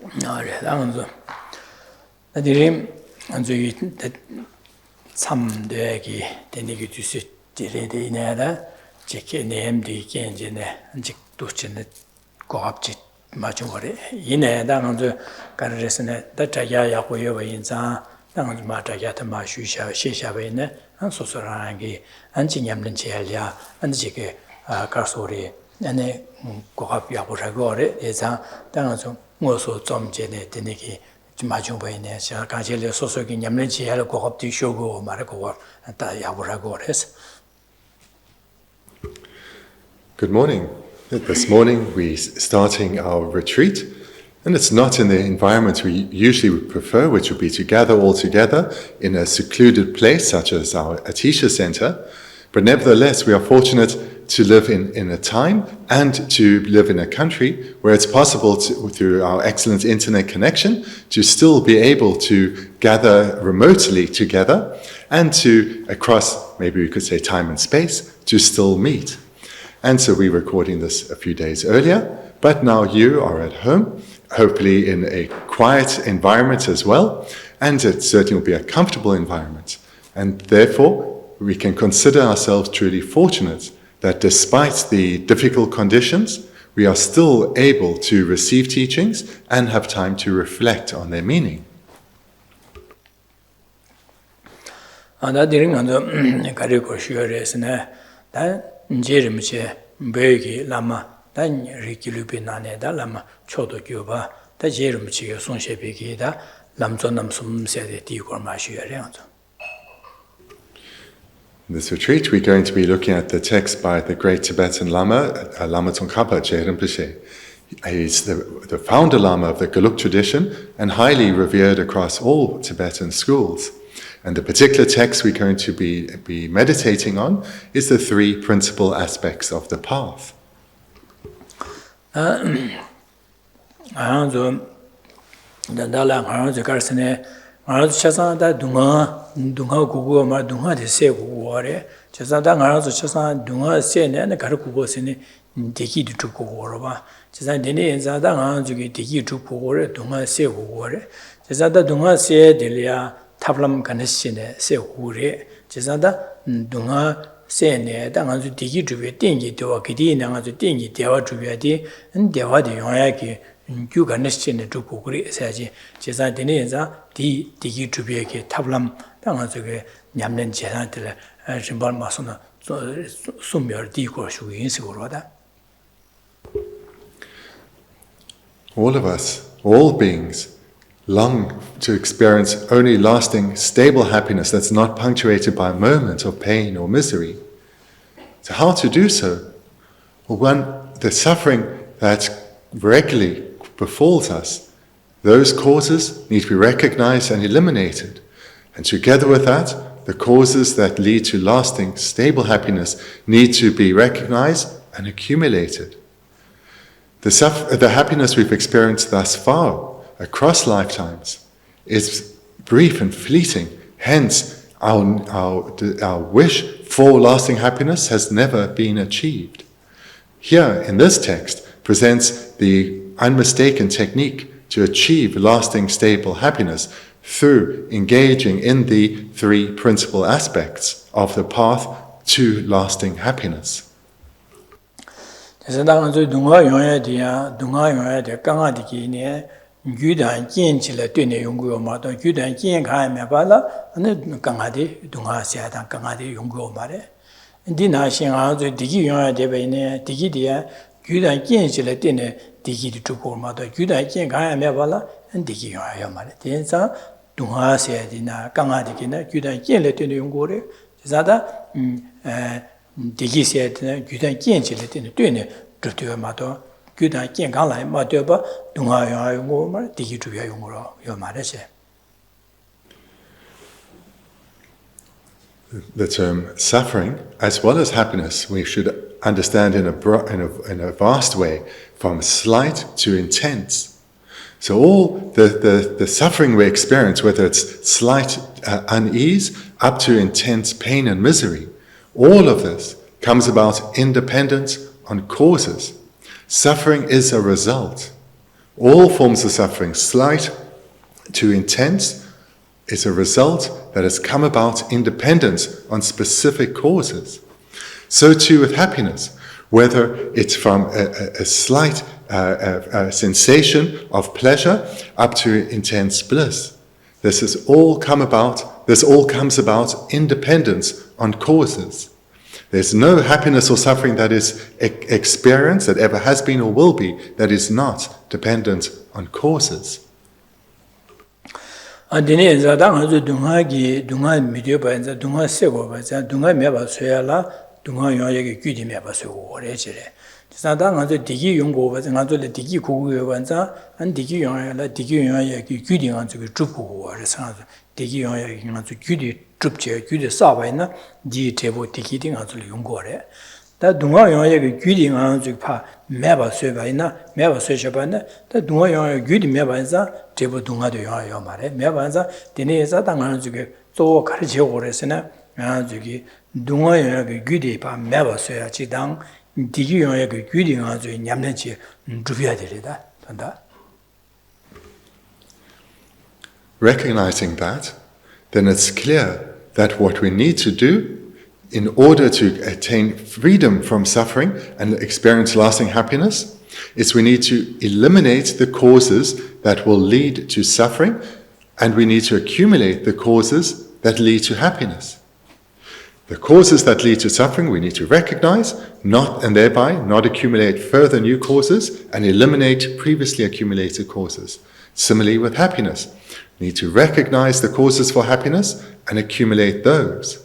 당연히 나들이 안주이 참되기 되는 주스 되래되네라 제게 내엠디 견제네 아직 도치네 고압지 맞은 거래 이내 당연히 가르스네 다자야야고요 인자 당연히 마자야다 마슈샤 시샤베네 소소라기 안진염는 제알야 안지게 가소리 안에 고압야고라고래 예자 당연히 뭐소 좀 전에 되는게 마중보이네 자 가젤레 소소기 냠는 제알 고압디 쇼고 말고 다 야고라고 그래서. Good morning. This morning we're starting our retreat, and it's not in the environment we usually would prefer, which would be to gather all together in a secluded place such as our Atisha center, but nevertheless we are fortunate to live in a time and to live in a country where it's possible to, through our excellent internet connection, to still be able to gather remotely together and to, across, maybe we could say time and space, to still meet. And so we're recording this a few days earlier, but now you are at home, hopefully in a quiet environment as well, and it certainly will be a comfortable environment. And therefore, we can consider ourselves truly fortunate that despite the difficult conditions, we are still able to receive teachings and have time to reflect on their meaning. 제르무체 베기 라마 단 리킬루비나네다 라마 초도교바 다 제르무치가 손셰베기다 남존남숨세데 디고마시야레온조. In this retreat, we're going to be looking at the text by the great Tibetan Lama, Lama Tsongkhapa Rinpoche. He's the founder Lama of the Geluk tradition and highly revered across all Tibetan schools. And the particular text we're going to be meditating on is the three principal aspects of the path. 탑람 가네시네 세후레 제자다 동아 세네 당아주 디기 주베 땡기 되와 기디 나가주 땡기 대와 주베디 대와디 용야기 규 가네시네 주고그리 세지 제자 되네자 디 디기 주베게 탑람 당아주게 냠는 제자들 심발 마소나 숨멸 디고 수인식으로다. All of us, all beings, long to experience only lasting, stable happiness that's not punctuated by a moment of pain or misery. So how to do so? Well, the suffering that regularly befalls us, those causes need to be recognized and eliminated. And together with that, the causes that lead to lasting, stable happiness need to be recognized and accumulated. The happiness we've experienced thus far across lifetimes is brief and fleeting. Hence, our wish for lasting happiness has never been achieved. Here, in this text, presents the unmistaken technique to achieve lasting, stable happiness through engaging in the three principal aspects of the path to lasting happiness. 유단 kiến对用过嘛的유단 kiến看没吧了那刚刚的东啊下当刚刚的用过嘛的你那先啊就第一用的呗呢第一的유단 kiến对呢第一的主过嘛的유단 kiến看没吧了第一用要嘛的电上东啊下的那刚刚的呢유단 kiến对呢用过的就是的第一下的유단 kiến对呢对嘛的규단健康来嘛对吧东啊用我嘛第一主要用了要嘛的些 The term suffering as well as happiness we should understand in a vast way, from slight to intense. So all the suffering we experience, whether it's slight unease up to intense pain and misery, all of this comes about independent on causes. Suffering is a result. All forms of suffering, slight to intense, is a result that has come about independent on specific causes. So too with happiness, whether it's from a slight sensation of pleasure up to intense bliss. This all comes about independent on causes. There's no happiness or suffering that is experienced, that ever has been or will be, that is not dependent on causes. Adine zadang hazu dunga midyo ba enza dunga sego ba za dunga meba soya la dunga yoye ge gyudi meba so ore jire. Zadang hazu digi yonggo ba ngazo le digi kugu yo ba za an digi yoye la digi yoye ge gyudi ngazo ge jupu ore sa digi yoye ge ngazo gyudi jupje gyudi sa ba na di tebo digi ding ngazo le yonggo ore. Da dunga yoye ge gyudi ngazo pa meba soya ba na meba soya ba na da dunga yoye gyudi meba za 제보 동아도 요요 말에 매반자 디네에서 당하는 중에 또 가르쳐 오래서나 저기 동아요 그 귀디 봐 매버서야 지당 디기요의 그 귀디 가서 냠는지 주비야 되리다 된다. Recognizing that, then it's clear that what we need to do in order to attain freedom from suffering and experience lasting happiness is we need to eliminate the causes that will lead to suffering, and we need to accumulate the causes that lead to happiness. The causes that lead to suffering we need to recognize, and thereby not accumulate further new causes and eliminate previously accumulated causes. Similarly with happiness, we need to recognize the causes for happiness and accumulate those.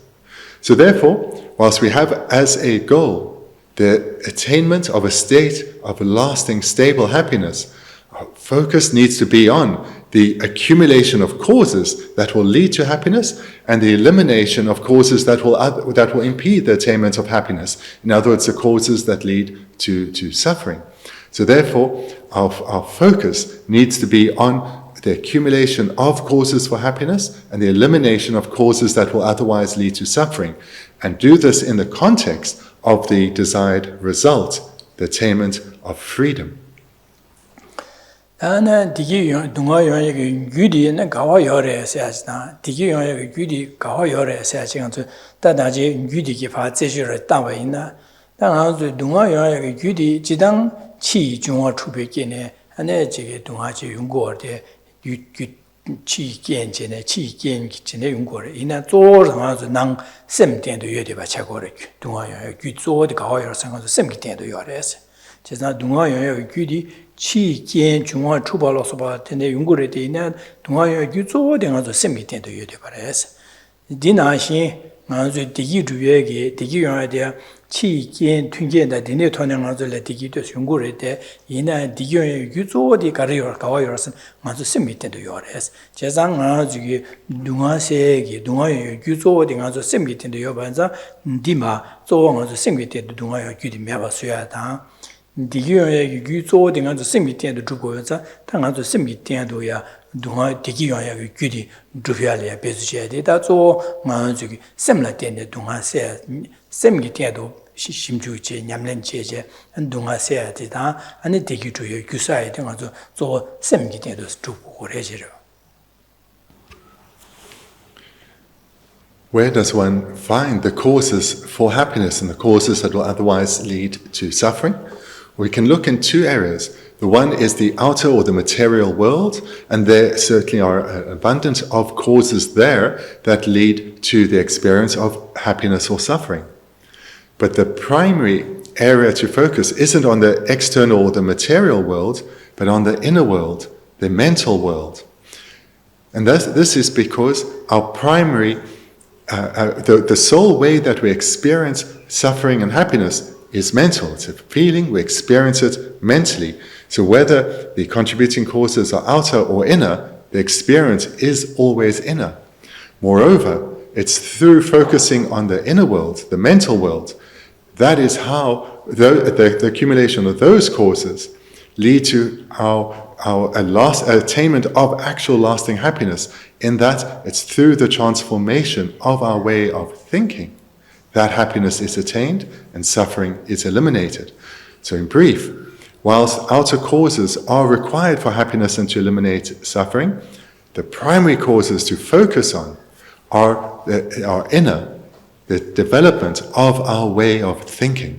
So therefore, whilst we have as a goal the attainment of a state of lasting, stable happiness, our focus needs to be on the accumulation of causes that will lead to happiness and the elimination of causes that will impede the attainment of happiness. In other words, the causes that lead to suffering. So therefore, our focus needs to be on the accumulation of causes for happiness and the elimination of causes that will otherwise lead to suffering. And do this in the context of the desired result, the attainment of freedom. 나는 디기 동아 요의 규디는 가와 열에 세야지나 디기 요의 규디 가와 열에 세야지가 다다지 규디기 파제시를 따와 있나 당하고 동아 요의 규디 지당 치 중화 추백기네 안에 저게 동아지 연구어데 치 견제네 치 견기네 연구를 이나 조르마서 난 셈된도 여대바 차고를 동아 요의 규 조어데 가와 열 생각도 셈기된도 열에서 제가 동아 요의 규디 치 견 중화 추발로서 봐 텐데 연구를 되냐 동아 요의 규 조어데 가서 셈기된도 여대바래서 디나시 나저 디기 주에게 디기 요의 치 견 튕견다 디네 토는 가서 디기도 연구를 돼 이나 디기 요의 규 조어데 가와 열선 가서 셈기된도 열에서 제가 나저기 동아세기 동아 요의 규 조어데 가서 셈기된도 여반자 디마 조어 가서 셈기된도 동아 요의 규디 매봐서야다 디기요의 규조 등한도 심미된도 주고여서 당한도 심미된도야 동아 디기요의 규디 주변에 배수해야 되다 저 저기 셈라된데 동아세 셈기된도 심주지 냠는 제제 동아세야 되다 아니 디기조의 규사에 등한도 저 셈기된도 주고 그래지요. Where does one find the causes for happiness and the causes that will otherwise lead to suffering? We can look in two areas. The one is the outer or the material world, and there certainly are abundant of causes there that lead to the experience of happiness or suffering. But the primary area to focus isn't on the external or the material world, but on the inner world, the mental world. And this is because our primary, the sole way that we experience suffering and happiness is mental. It's a feeling, we experience it mentally. So whether the contributing causes are outer or inner, the experience is always inner. Moreover, it's through focusing on the inner world, the mental world, that is how the accumulation of those causes lead to our attainment of actual lasting happiness, in that it's through the transformation of our way of thinking that happiness is attained and suffering is eliminated. So in brief, whilst outer causes are required for happiness and to eliminate suffering, the primary causes to focus on are our inner, the development of our way of thinking.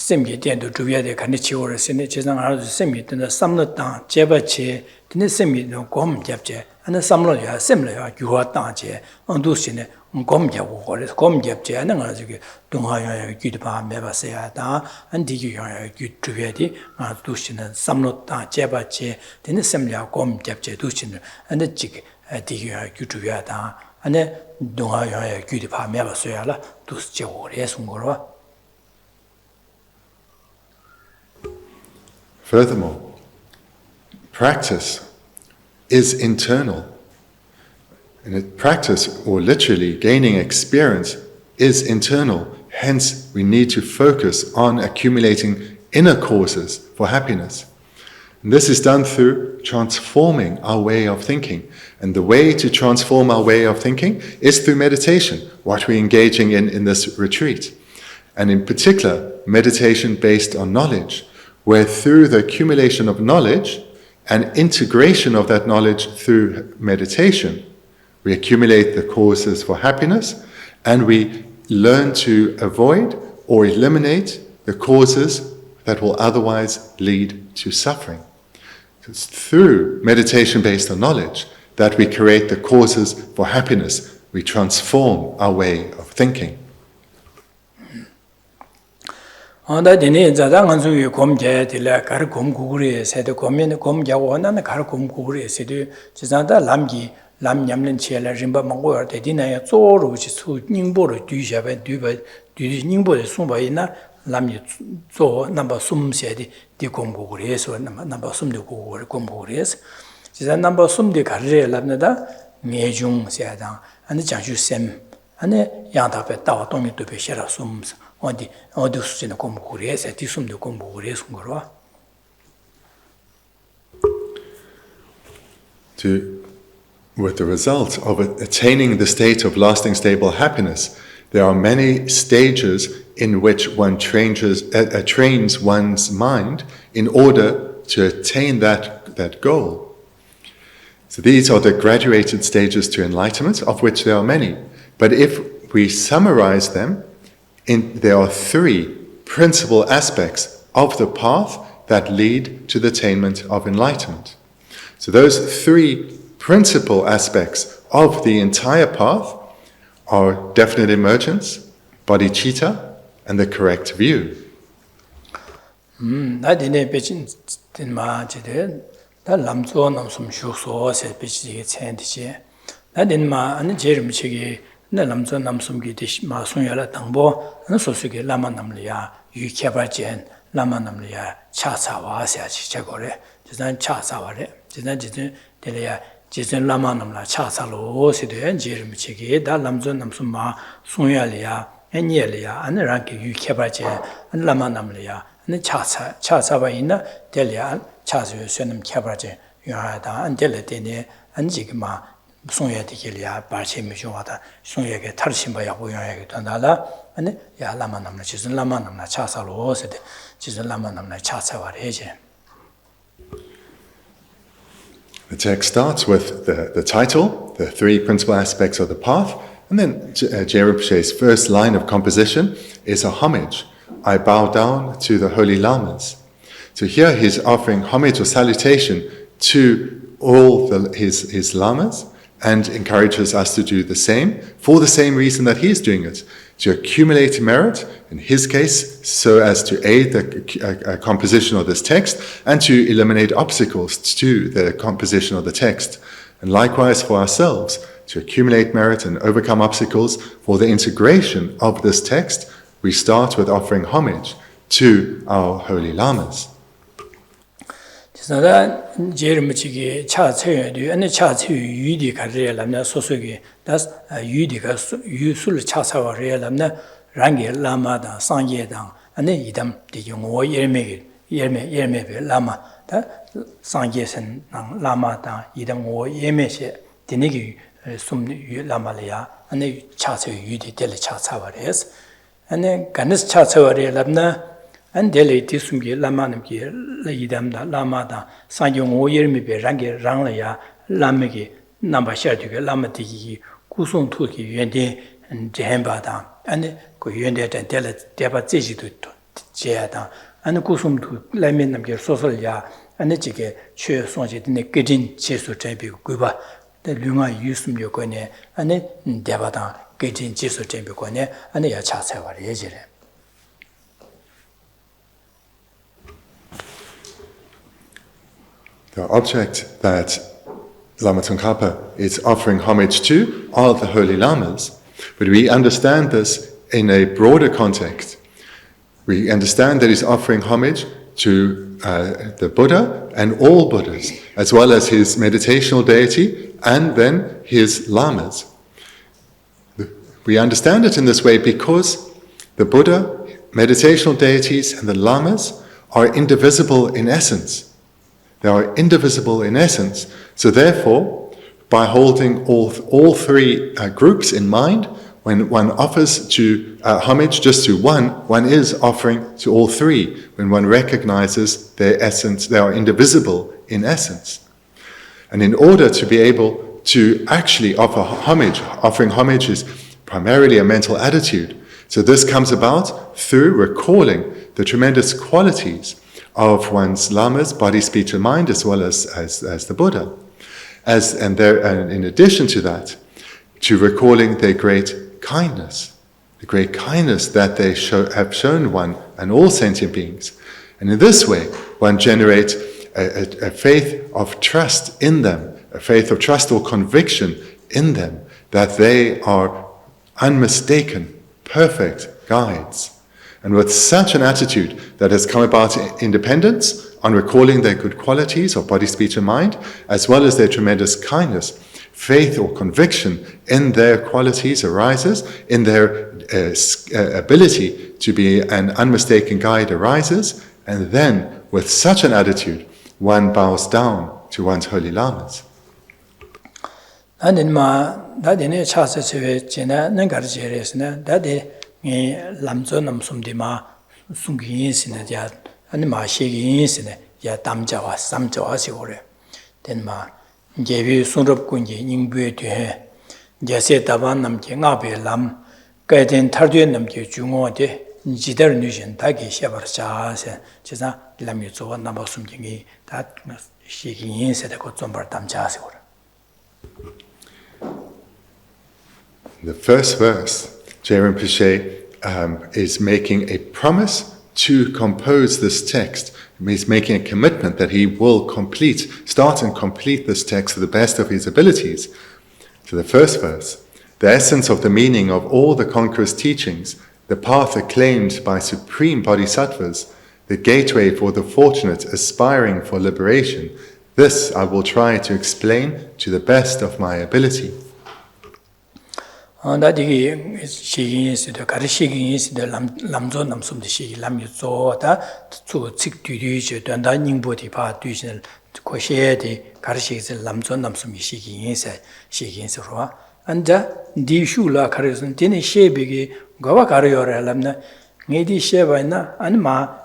Semgi tendo trubya de kani chiwara sene chezang arazu semgi tendo samlo tang jeba che tene semgi no gom japche ana samlo ya semlo ya gyuwa tang che andu sene gom jabu gore gom japche ana arazu ki dungha ya gyudpa meba se ya ta andi gyu ya gyud trubya di andu sene samlo tang jeba che tene semlo ya gom japche du sene ana jig di ya gyud trubya ta ana dungha ya gyudpa meba se ya la du che gore sungoro. Furthermore, practice is internal. And practice, or literally gaining experience, is internal. Hence, we need to focus on accumulating inner causes for happiness. And this is done through transforming our way of thinking. And the way to transform our way of thinking is through meditation, what we're engaging in this retreat. And in particular, meditation based on knowledge, where through the accumulation of knowledge and integration of that knowledge through meditation, we accumulate the causes for happiness and we learn to avoid or eliminate the causes that will otherwise lead to suffering. It's through meditation based on knowledge that we create the causes for happiness. We transform our way of thinking. onda dine zada ngansu yu komje dile kar kom gugure sede komen kom jago nan kar kom gugure sede jizanda lamgi lam nyamlen chela rimba mango yor de dina ya zoru chi su ningbo ro du shabe du ba du ningbo de sumba ina lam yu zo namba sum sede di kom gugure so namba sum de gugure kom gugure jizanda namba sum de karre lamnada mejung seadang ane jangshu sem ane yangda pe dawa dongmi do pe shera sum With the result of attaining the state of lasting stable happiness, there are many stages in which one trains one's mind in order to attain that goal. So these are the graduated stages to enlightenment, of which there are many. But if we summarize them, there are three principal aspects of the path that lead to the attainment of enlightenment. So those three principal aspects of the entire path are definite emergence, bodhicitta, and the correct view. 네 남자 남숨기 대시 마송야라 당보 소수게 라마 남리야 유케바젠 라마 남리야 차차와샤지 제거래 지난 차차와래 지난 지진 데려야 지진 라마 남라 차차로 시대 제르미치게 다 남자 남숨마 송야리야 애니엘이야 안라게 유케바젠 라마 남리야 네 차차와 있나 데려야 차수요 쇠는 케바젠 유하다 안델레데네 안지기마 송야 되길이야 발심이죠하다 송야게 탈심바야 보여야게 된다라 아니 야 라마 남나 지진 라마 남나 차사로 세대 지진 라마 남나 차사와래제. The text starts with the title, the three principal aspects of the path, and then Rinpoche's first line of composition is a homage. I bow down to the holy lamas. So here he's offering homage or salutation to all his lamas, and encourages us to do the same, for the same reason that he's doing it, to accumulate merit, in his case, so as to aid the composition of this text, and to eliminate obstacles to the composition of the text. And likewise for ourselves, to accumulate merit and overcome obstacles for the integration of this text, we start with offering homage to our holy lamas. 그래서 제르미치기 차체유도 안에 차체유 유디 가르려면 소소기 다스 유디가 유술 차사와려면 랑게 라마다 상예당 안에 이담 대용어 예메베 라마 다 상예선 라마다 이담오 예메시 되니기 숨 라마리아 안에 차체유 유디 될 차사와레스 ane ganis cha chawari labna an dele tisumgi lama namki layidamda lama da sangyo ngo yermi be rangi rangla ya lama ki namba shartuga lama digi kusung tuki yuende jehenba da ane ko yuende dan dele deba zeji tu jeya da ane kusung tu lama namki sosol ya ane jige chwe songji dine gejin chesu chanbi guba da lunga yusum yokone ane deba da gejin chesu chanbi kone ane ya cha chawari yejire. The object that Lama Tsongkhapa is offering homage to are the holy lamas, but we understand this in a broader context. We understand that he's offering homage to the Buddha and all Buddhas, as well as his meditational deity and then his lamas. We understand it in this way because the Buddha, meditational deities, and the lamas are indivisible in essence. They are indivisible in essence. So therefore, by holding all three groups in mind, when one offers to homage just to one is offering to all three. When one recognizes their essence, they are indivisible in essence. And in order to be able to actually offer homage, offering homage is primarily a mental attitude. So this comes about through recalling the tremendous qualities of one's lamas, body, speech, and mind, as well as the Buddha. And in addition to that, to recalling their great kindness, the great kindness that they have shown one and all sentient beings. And in this way, one generates a faith of trust in them, a faith of trust or conviction in them, that they are unmistaken, perfect guides. And with such an attitude that has come about independence on recalling their good qualities of body, speech, and mind, as well as their tremendous kindness, faith or conviction in their qualities arises, in their ability to be an unmistaken guide arises, and then with such an attitude, one bows down to one's holy lamas. lamzo namsumdi ma sungi yinsine ya ani ma shegi yinsine ya damjawa samjawa sigore den ma gebi sunrup kunji ningbuye de jase taban namje ngabe lam gaiden tarduye namje jungo de jidar nushin dagi shebar chaase chisa lam yuzo namba sumjingi da shegi yinsine ko zombar damjawa sigore. The first verse, Geshe Rinpoche is making a promise to compose this text. He's making a commitment that he will start and complete this text to the best of his abilities. So the first verse, the essence of the meaning of all the conqueror's teachings, the path acclaimed by supreme bodhisattvas, the gateway for the fortunate aspiring for liberation, this I will try to explain to the best of my ability. 나디기 시기인스도 가르시기인스도 남조 남숨도 시기 남유조다 주 직뒤뒤지 된다 닝보디 바 뒤신을 고시에디 가르시기스 남조 남숨이 시기인스로 안자 디슈라 가르선 디네 셰비기 가와 가르요라람나 녜디 셰바이나 안마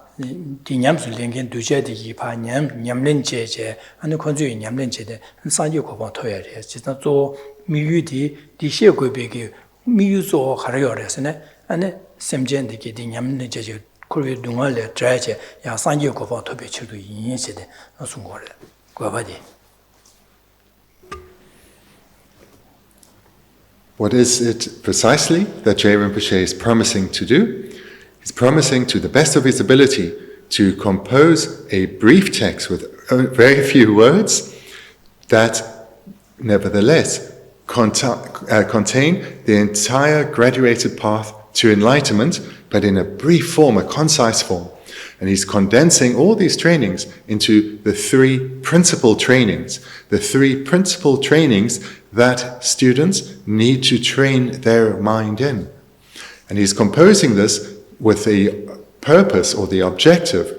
디냠술랭겐 두제디기 바냠 냠렌제제 아니 건주이 냠렌제데 산지 고방 토야리 진짜 조 미유디 디셰 고베기 미유조 가려요레스네 아니 셈젠디기 디냠렌제제 콜베 둥알레 트라제 야 산지 고방 토베 치도 인예세데 순고레 고바디. What is it precisely that Geshe Rinpoche is promising to do? He's promising to the best of his ability to compose a brief text with very few words that nevertheless contain the entire graduated path to enlightenment, but in a brief form, a concise form. And he's condensing all these trainings into the three principal trainings that students need to train their mind in. And he's composing this with the purpose or the objective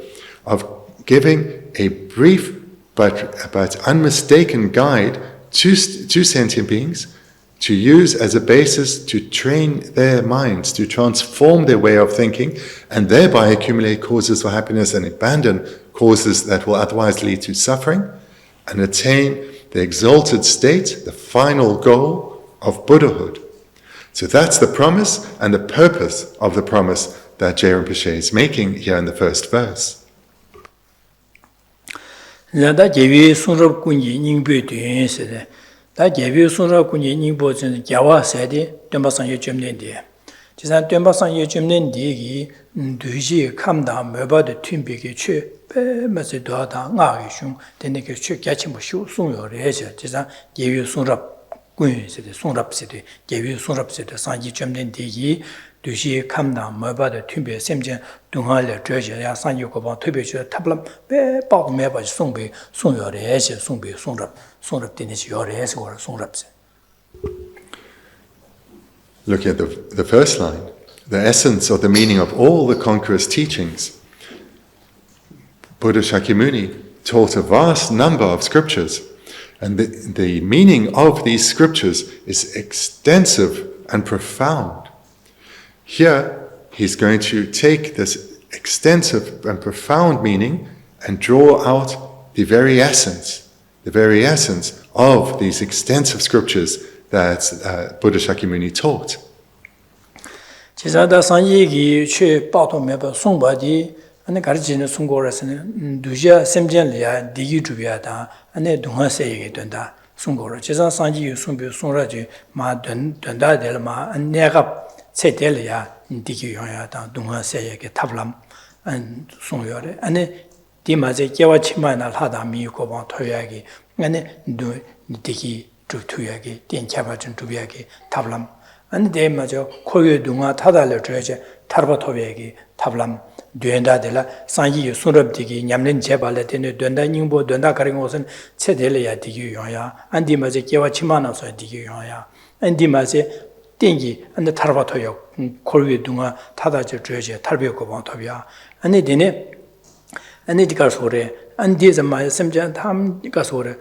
of giving a brief but unmistaken guide to sentient beings to use as a basis to train their minds, to transform their way of thinking, and thereby accumulate causes for happiness and abandon causes that will otherwise lead to suffering, and attain the exalted state, the final goal of Buddhahood. So that's the promise and the purpose of the promise that Je Rinpoche is making here in the first verse. Da jevi sunrab kunji ningbe tuen se da jevi sunrab kunji ningbo chen jawa se de temba sangye chemnen de jisan temba sangye chemnen de gi duji kamda meba de tunbe ge che pe ma se do da nga ge shung de ne ge che kya chim shu sung yo re je jisan jevi sunrab kun se de sunrab se de jevi sunrab se de sangye chemnen de gi du시 감나 뭐바도 튀베 셈제 동하래 저셔야 산유고 봐 튀베셔 탑람 배 빠고 매바 송비 송여래시 송비 송랍 되는지 여래서 걸 송랍세. Look at the first line, the essence of the meaning of all the conqueror's teachings. Buddha Shakyamuni taught a vast number of scriptures, and the meaning of these scriptures is extensive and profound. Here, he's going to take this extensive and profound meaning and draw out the very essence of these extensive scriptures that Buddha Shakyamuni taught. 지사다 산예기 최 빠도메바 송바디 안에 가르치는 송고라서는 두자 셈전리아 디기 주비하다 안에 동화세에게 된다 송고라 지사 산지 송비 송라지 마 된다들 마 내가 세텔이야 디기 용야다 동화세에게 탑람 안 송요래 안에 디마제 개와치만을 하다 미고방 토야기 안에 디기 주투야기 땡차바준 주비야기 탑람 안에 대마저 코요 동화 타달을 줘야지 타르바토비야기 탑람 된다들라 산지 수럽디기 냠는 제발에 되는 된다 닝보 된다 가린 것은 세텔이야 디기 용야 안디마제 개와치만어서 디기 용야 안디마제 땡기 안데 타르바토요 콜위 동아 타다저 줘야지 탈비고 방토비야 안에 되네 안에 디가소래 안디자 마 semja tham 가소래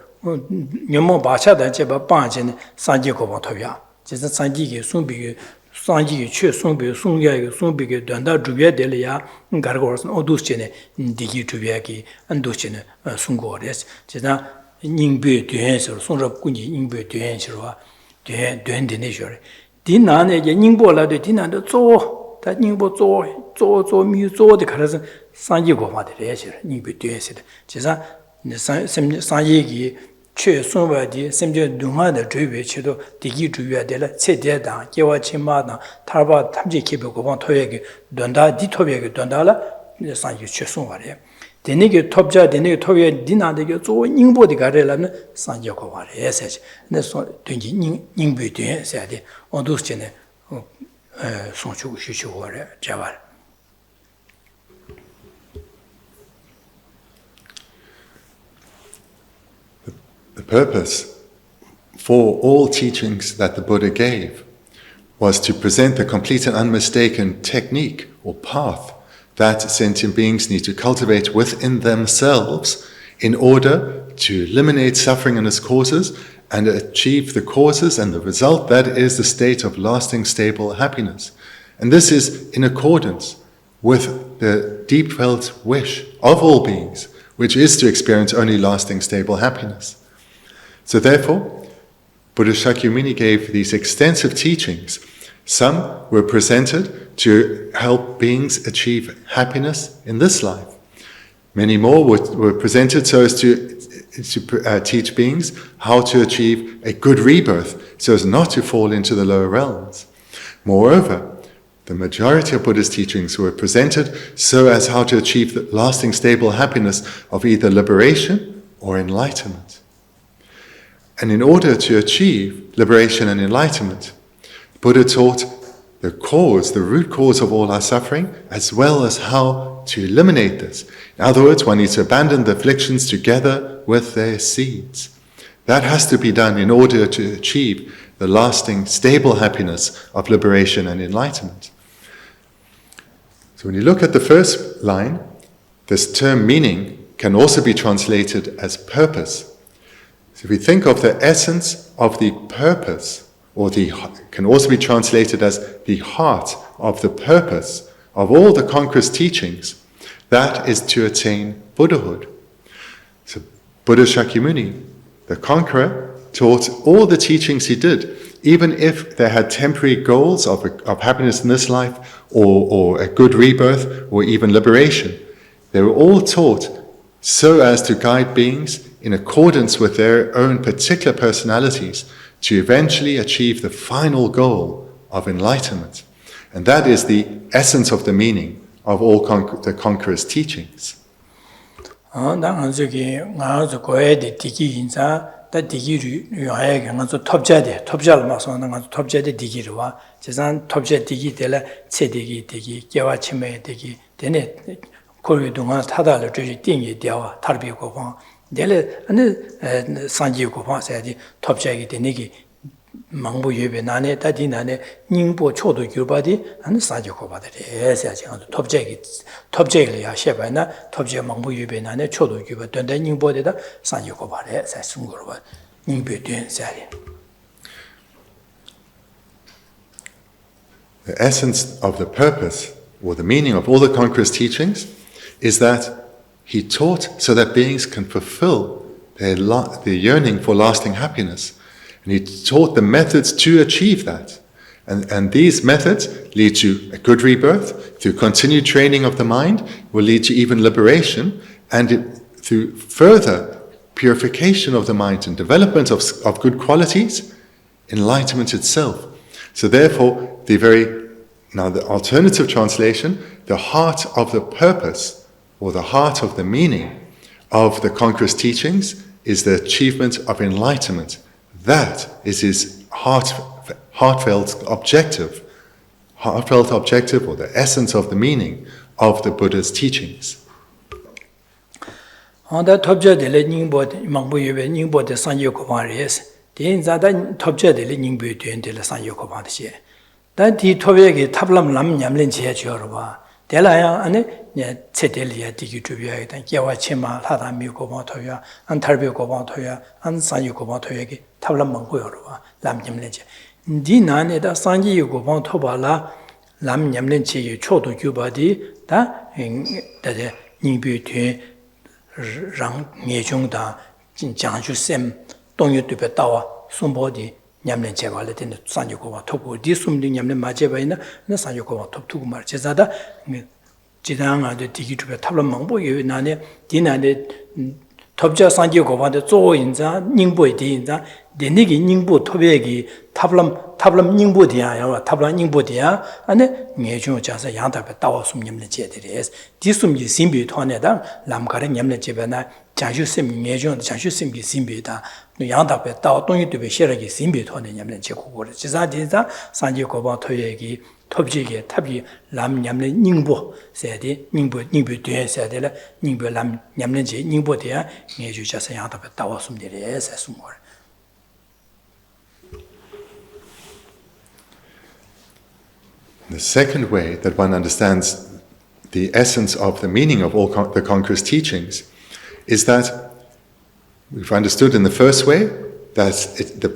녀모 바샤다 제바 빠진 산지고 방토비야 제가 산지게 숨비게 산지게 최 숨비 숨야게 숨비게 된다 주비야 될이야 가르고선 어두스체네 디기 주비야기 안두스체네 숨고레스 제가 닝베 뒤에서 손럽 군이 닝베 뒤에서와 된데네 저래 디나네게 닝보라도 디나도 조 다 닝보 조 가라서 산지고 마데레시 닝베 뒤에서 제가 산예기 최소바디 셈제 동화의 주위치도 디기 주위에 될라 세대다 개와치마다 타바 탐지 기부고 방 토에게 돈다 디토베게 돈다라 산지 최소바래 되네게 톱자 되네게 토에 디나데게 조 닝보디 가래라는 산지고 바래 에세지 근데 된지 닝베 뒤에서 돼 어두스체네 송주고 쉬시고 그래 제발. The purpose for all teachings that the Buddha gave was to present the complete and unmistaken technique or path that sentient beings need to cultivate within themselves in order to eliminate suffering and its causes and achieve the causes and the result that is the state of lasting, stable happiness. And this is in accordance with the deep-felt wish of all beings, which is to experience only lasting, stable happiness. So therefore, Buddha Shakyamuni gave these extensive teachings. Some were presented to help beings achieve happiness in this life. Many more were presented so as to teach beings how to achieve a good rebirth, so as not to fall into the lower realms. Moreover, the majority of Buddha's teachings were presented so as how to achieve the lasting, stable happiness of either liberation or enlightenment. And in order to achieve liberation and enlightenment, Buddha taught the cause, the root cause of all our suffering, as well as how to eliminate this. In other words, one needs to abandon the afflictions together with their seeds. That has to be done in order to achieve the lasting, stable happiness of liberation and enlightenment. So when you look at the first line, this term meaning can also be translated as purpose. So if we think of the essence of the purpose or can also be translated as the heart of the purpose of all the conqueror's teachings, that is to attain Buddhahood. So Buddha Shakyamuni, the conqueror, taught all the teachings he did, even if they had temporary goals of happiness in this life, or a good rebirth, or even liberation. They were all taught so as to guide beings in accordance with their own particular personalities to eventually achieve the final goal of enlightenment. And that is the essence of the meaning of all the conqueror's teachings. 망보 예배 나네 다디 나네 닝보 초도 규바디 안 사지 고바데 에세지 톱제를 야셰바나 톱제 망보 예배 나네 초도 규바 된다 닝보데다 사지 고바래 사 숨거로 봐 닝베 된 사리. The essence of the purpose or the meaning of all the conqueror's teachings is that he taught so that beings can fulfill their yearning for lasting happiness. And he taught the methods to achieve that. And these methods lead to a good rebirth, through continued training of the mind, will lead to even liberation, and through further purification of the mind and development of good qualities, enlightenment itself. So therefore, the alternative translation, the heart of the purpose, or the heart of the meaning of the conqueror's teachings, is the achievement of enlightenment. That is his heartfelt objective, or the essence of the meaning of the Buddha's teachings. Delaya ane cedelia digi trubia dan yawa chema lada mi ko ba thoya an tharbe ko ba thoya an sanyi ko ba thoya ki tabla mang ko yorwa lam nyamlen che di nane da sanyi ko ba thoba la lam nyamlen che yu chodo gyu ba di da de ni bi de rang nge jung da jin jang ju sem dong yu de be dawa sun bo di nyamlen che ba le den sanyi ko ba thobu di sum di nyamlen ma che ba ina na sanyi ko ba thob tu mar che zada 지당아도 디기트베 탑람 망보 예나네 디나네 톱자 산지 고바데 조인자 닝보이 디인자 데니기 닝보 토베기 탑람 닝보디야 탑람 닝보디야 안에 녜중 자서 양답에 따와숨 냠네 제들이스 디숨기 심비 토네다 람가르 냠네 제베나 자주심 녜중 자주심기 심비다 양답에 따와 동이드베 셰라기 심비 토네 냠네 제고고르 지자디자 산지 고바 토예기 톱지게 탑이 람 냠네 닝보 세디 닝보 뒤에 세디라 닝보 람 냠네지 닝보디야 녜주 자서 양답에 따와숨 데레스 숨고. The second way that one understands the essence of the meaning of all the conqueror's teachings is that we've understood in the first way that the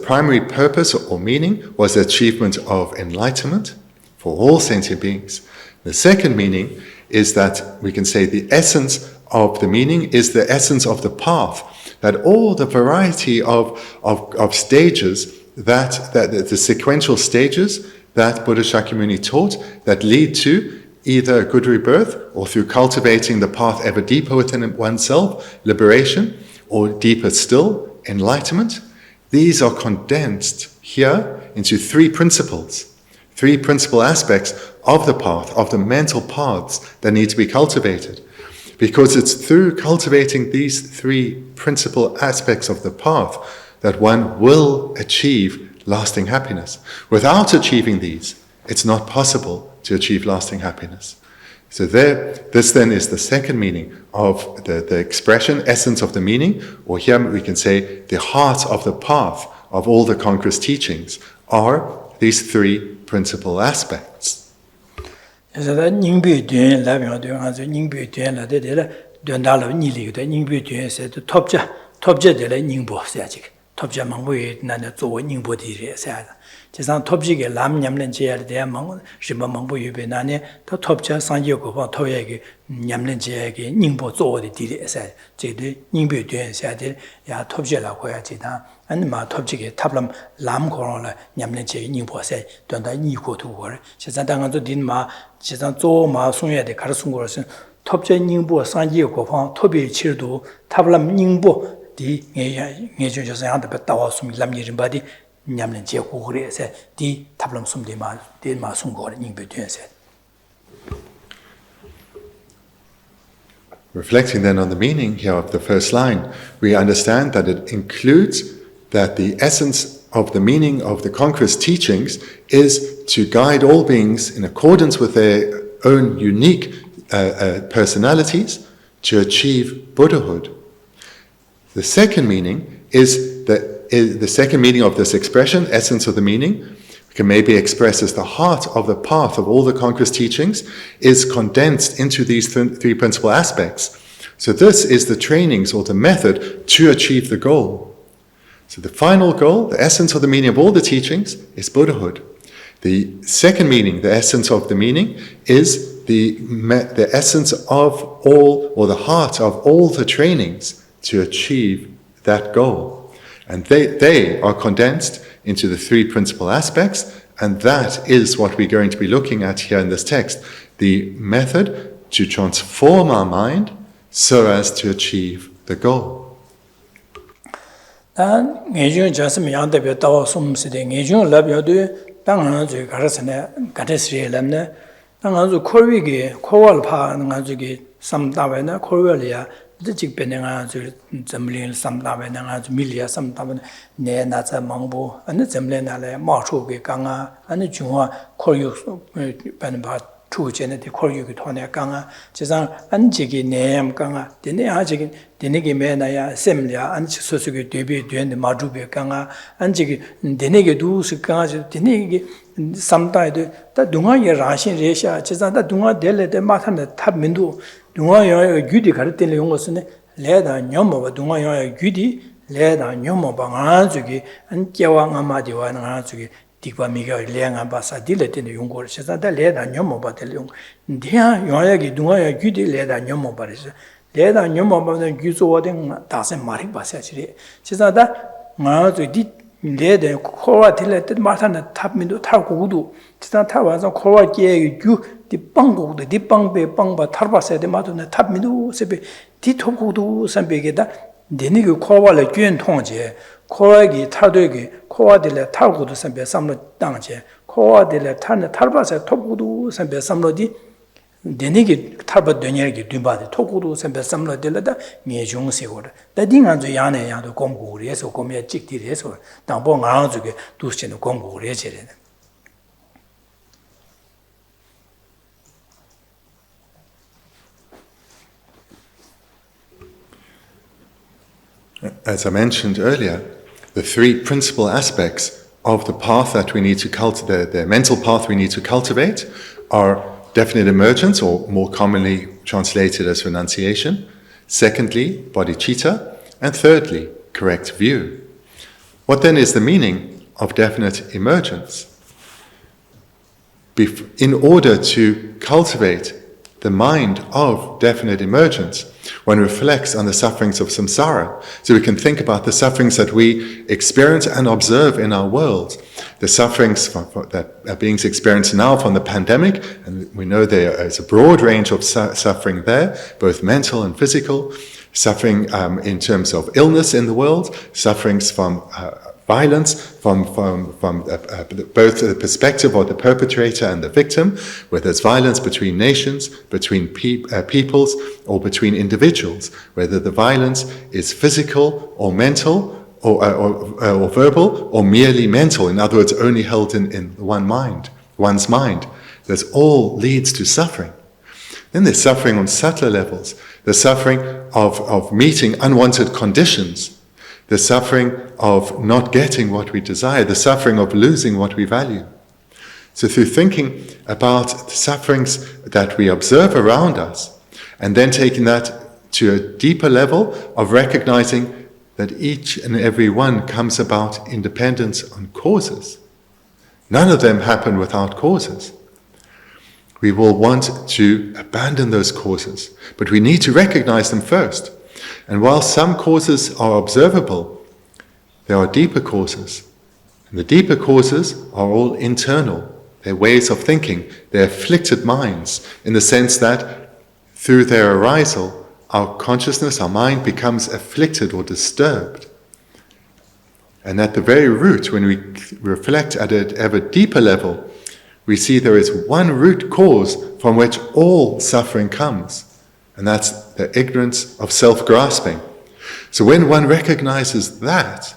primary purpose or meaning was the achievement of enlightenment for all sentient beings. The second meaning is that we can say the essence of the meaning is the essence of the path, that all the variety of stages, that the sequential stages that Buddha Shakyamuni taught that lead to either a good rebirth or through cultivating the path ever deeper within oneself, liberation, or deeper still, enlightenment. These are condensed here into three principal aspects of the path, of the mental paths that need to be cultivated. Because it's through cultivating these three principal aspects of the path that one will achieve lasting happiness. Without achieving these, it's not possible to achieve lasting happiness. So this then is the second meaning of the expression, essence of the meaning, or here we can say the heart of the path of all the conqueror's teachings are these three principal aspects. 톱자 망보에 나는 조 닝보디리 사야 지상 톱지게 람 냠는 제야에 대한 망 심바 망보 유배 나네 더 톱자 상지고 봐 토에게 냠는 제야게 닝보 조어디 디리 사야 제들 닝베 된 사야들 야 톱지라고 해야지다 안마 톱지게 탑람 람 코로나 냠는 제 닝보 사야 된다 이고도 거 지상 당한도 딘마 지상 조마 송야데 가르친 거는 톱자 닝보 상지고 봐 톱이 치르도 탑람 닝보 디 예주저서 한테 따와숨이 람니진 바디 냠는 제고 그래서 디 탑람 숨디마 디마 숨고를 닝베드에서 Reflecting then on the meaning here of the first line, we understand that it includes that the essence of the meaning of the Conqueror's teachings is to guide all beings in accordance with their own unique personalities to achieve Buddhahood. The second meaning is the second meaning of this expression, essence of the meaning, can maybe express as the heart of the path of all the Conqueror's teachings, is condensed into these three principal aspects. So this is the trainings or the method to achieve the goal. So the final goal, the essence of the meaning of all the teachings, is Buddhahood. The second meaning, the essence of the meaning, is the essence of all, or the heart of all the trainings to achieve that goal. And they are condensed into the three principal aspects, and that is what we're going to be looking at here in this text, the method to transform our mind so as to achieve the goal. 단 예중 자스미 양대표 따와 숨시대 예중 랍여도 당한주 가르스네 가르스리람네 당한주 코위게 코월 파는 가지고 삼다베나 코월이야 즉 변행아 저 점린 삼다베나 저 밀리아 삼다베나 내 나자 망보 어느 점례나래 마초게 강아 어느 중화 코유 반바 추제네데 코유게 토네 강아 지상 안지기 내암 강아 되네 아지기 되네게 매나야 셈랴 안치 소수게 대비 되는 마주베 강아 안지기 되네게 두스 강아 되네게 삼다에도 다 동아에 라신 레샤 지상다 동아 델레데 마탄데 탑민도 동아에 규디 가르텔 용것은 레다 녀모바 동아에 규디 레다 녀모바 아주기 안께와 아마디와 아주기 디과미가 레앙아 바사 딜레테네 용고를 세다다 레다 녀모바텔 용 디야 요야기 동아에 규디 레다 녀모바레서 레다 녀모바는 규조와된 다세 마리 바사지리 세다다 아주디 레데 코와 딜레테 마탄데 탑민도 타고도 지상 타와서 코와 계획 규 디빵고도 디빵베 빵바 타르바세데 마도네 탑미도 세베 디토고도 선베게다 데니고 코와를捐통제 코와기 타되게 코와들레 타고도 선베 삼로 땅제 코와들레 타네 타르바세 토고도 선베 삼로디 데니게 타르바 되냐기 뒤바데 토고도 선베 삼로들레다 미중세고라 다딩한조 야네 야도 공고리에서 공미에 찍디레서 당보 나아주게 두시는 공고리에 제레네 As I mentioned earlier, the three principal aspects of the path that we need to cultivate, the mental path we need to cultivate, are definite emergence, or more commonly translated as renunciation. Secondly, bodhicitta. And thirdly, correct view. What then is the meaning of definite emergence? In order to cultivate the mind of definite emergence, one reflects on the sufferings of samsara. So we can think about the sufferings that we experience and observe in our world. The sufferings that beings experience now from the pandemic, and we know there is a broad range of suffering there, both mental and physical, suffering in terms of illness in the world, sufferings from violence from both the perspective of the perpetrator and the victim, whether it's violence between nations, between peoples, or between individuals, whether the violence is physical or mental, or verbal, or merely mental, in other words, only held in one's mind. This all leads to suffering. Then there's suffering on subtler levels, the suffering of meeting unwanted conditions, the suffering of not getting what we desire, the suffering of losing what we value. So through thinking about the sufferings that we observe around us, and then taking that to a deeper level of recognizing that each and every one comes about in dependence on causes. None of them happen without causes. We will want to abandon those causes, but we need to recognize them first. And while some causes are observable, there are deeper causes. And the deeper causes are all internal. They're ways of thinking. They're afflicted minds, in the sense that through their arisal, our consciousness, our mind becomes afflicted or disturbed. And at the very root, when we reflect at an ever deeper level, we see there is one root cause from which all suffering comes. And that's the ignorance of self-grasping. So when one recognizes that,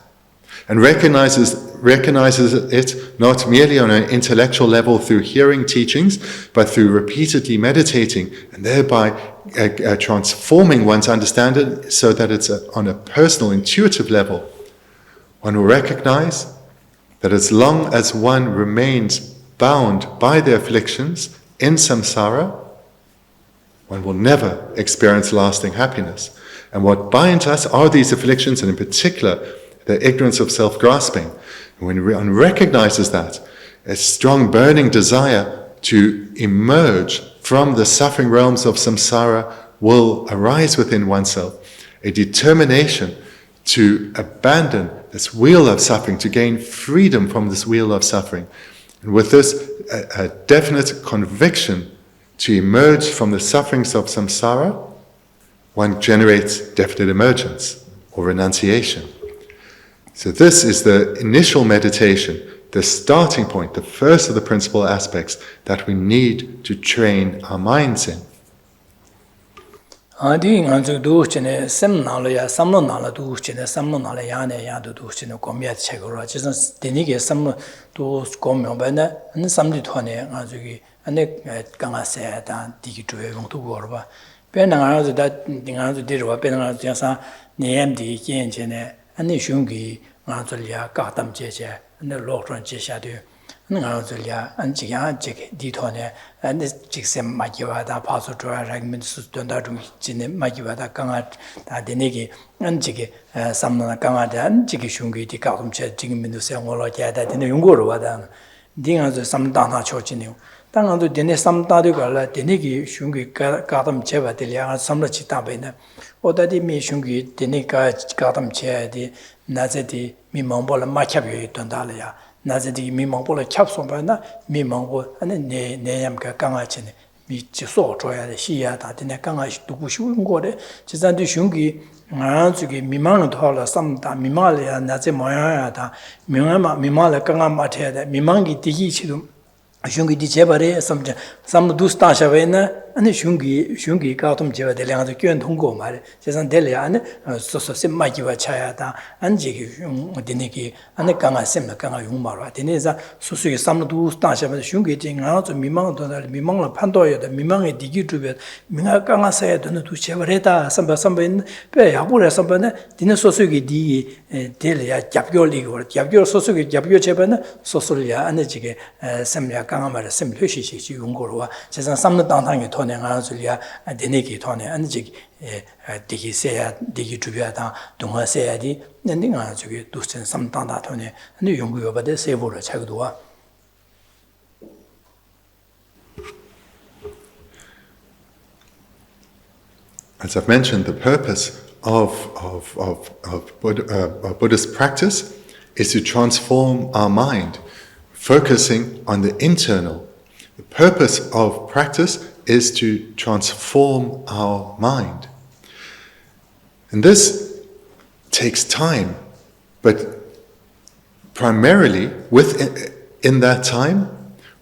and recognizes it not merely on an intellectual level through hearing teachings, but through repeatedly meditating, and thereby transforming one's understanding so that it's on a personal, intuitive level, one will recognize that as long as one remains bound by the afflictions in samsara, one will never experience lasting happiness. And what binds us are these afflictions, and in particular, the ignorance of self-grasping. And when one recognizes that, a strong burning desire to emerge from the suffering realms of samsara will arise within oneself. A determination to abandon this wheel of suffering, to gain freedom from this wheel of suffering. And with this, a definite conviction to emerge from the sufferings of samsara, one generates definite emergence or renunciation. So this is the initial meditation, the starting point, the first of the principal aspects that we need to train our minds in. Adi nganzu duchine sem nala ya samno nala duchine samno nala yane ya duchine komya chegoro jisan denige samno du komyo bana an samdi thone nganzu gi ane kanga se da digi tuwe yong tu gorba bena nganzu da nganzu dirwa bena nganzu yasa niem di yen chene ane shungi nganzu ya qatam jeje ane lokron jesha de nganzu ya an jiya jik di thone ane jiksem magiwa da paso twa ragmen su donda dung jine magiwa da kanga da denegi an jige samna kanga da an jige shungi di qatam che jing mindu se ngolo ja da dine yongoro wa da dinganzu samda na chojine 당한도 데네 삼다도 갈라 데네기 슝기 가담 제바 들려 삼라 치타베나 오다디 미 슝기 데네가 가담 제디 나제디 미망볼 마캬비 있던달이야 나제디 미망볼 캡송바나 미망고 아니 내냠가 강아치네 미지소 줘야 시야다 데네 강아시 두고 쉬운 거래 지산도 슝기 아주기 미망을 더라 삼다 미말이야 나제 모야야다 미말을 강아 마태야 미망기 디기치도 shungi di chebare samna dusta shavena ane shungi katum cheba de lenga kyön thonggo mare jesan dele ane so semma jiwa chaya da anji dineki ane kanga semna kanga yung marwa dineza susu samna dusta shavena shungi de nga zo mimang do mimang la phando ya da mimang e digi tube minga kanga saya do tu chebare da samba pe yabure samba ne dine sosu gi di dele ya japgyo li go japgyo sosu gi japgyo chebana sosu ya ane jige semya 강아마를 셈표시시 용거로와 제상 삼는 당당에 돈에 가서야 데네기 돈에 안지 디기세야 디기 주변다 동화세야디 nen딩아 저기 두선 삼당다 돈에 근데 용구여바데 세보를 차고도와 As I've mentioned, the purpose of Buddhist practice is to transform our mind, focusing on the internal. The purpose of practice is to transform our mind. And this takes time, but primarily in that time,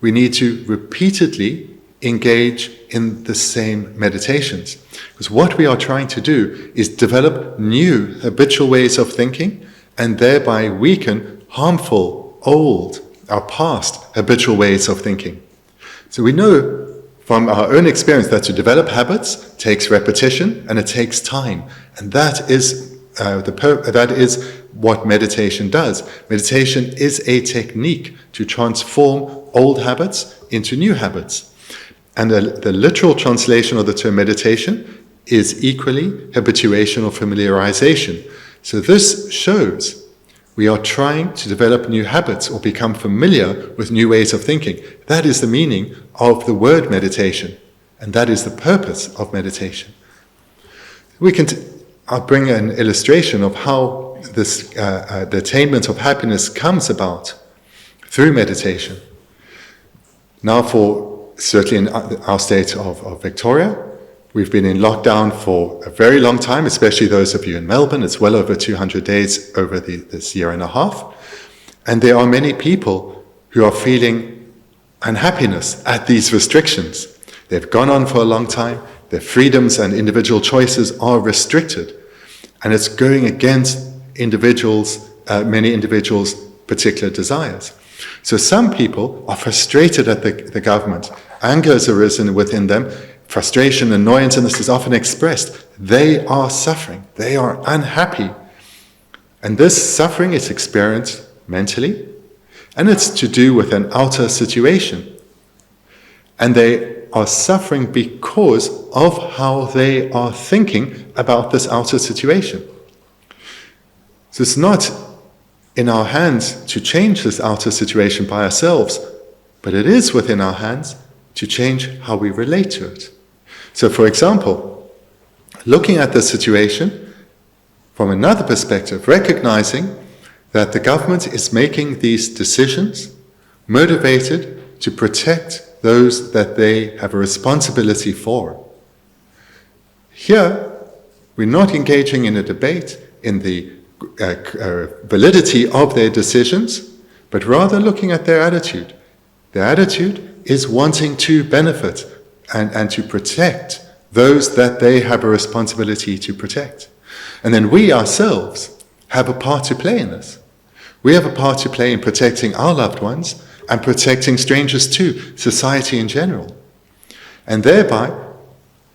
we need to repeatedly engage in the same meditations. Because what we are trying to do is develop new habitual ways of thinking and thereby weaken harmful, old, our past habitual ways of thinking. So we know from our own experience that to develop habits takes repetition and it takes time. And that is what meditation does. Meditation is a technique to transform old habits into new habits. And the literal translation of the term meditation is equally habituation or familiarization. So this shows we are trying to develop new habits or become familiar with new ways of thinking. That is the meaning of the word meditation, and that is the purpose of meditation. I'll bring an illustration of how this the attainment of happiness comes about through meditation. Now, certainly in our state of Victoria, we've been in lockdown for a very long time, especially those of you in Melbourne. It's well over 200 days over this year and a half. And there are many people who are feeling unhappiness at these restrictions. They've gone on for a long time. Their freedoms and individual choices are restricted. And it's going against many individuals' particular desires. So some people are frustrated at the government. Anger has arisen within them. Frustration, annoyance, and this is often expressed. They are suffering. They are unhappy. And this suffering is experienced mentally, and it's to do with an outer situation. And they are suffering because of how they are thinking about this outer situation. So it's not in our hands to change this outer situation by ourselves, but it is within our hands to change how we relate to it. So, for example, looking at the situation from another perspective, recognizing that the government is making these decisions motivated to protect those that they have a responsibility for. Here, we're not engaging in a debate in the validity of their decisions, but rather looking at their attitude. Their attitude is wanting to benefit and to protect those that they have a responsibility to protect. And then we ourselves have a part to play in this. We have a part to play in protecting our loved ones and protecting strangers too, society in general. And thereby,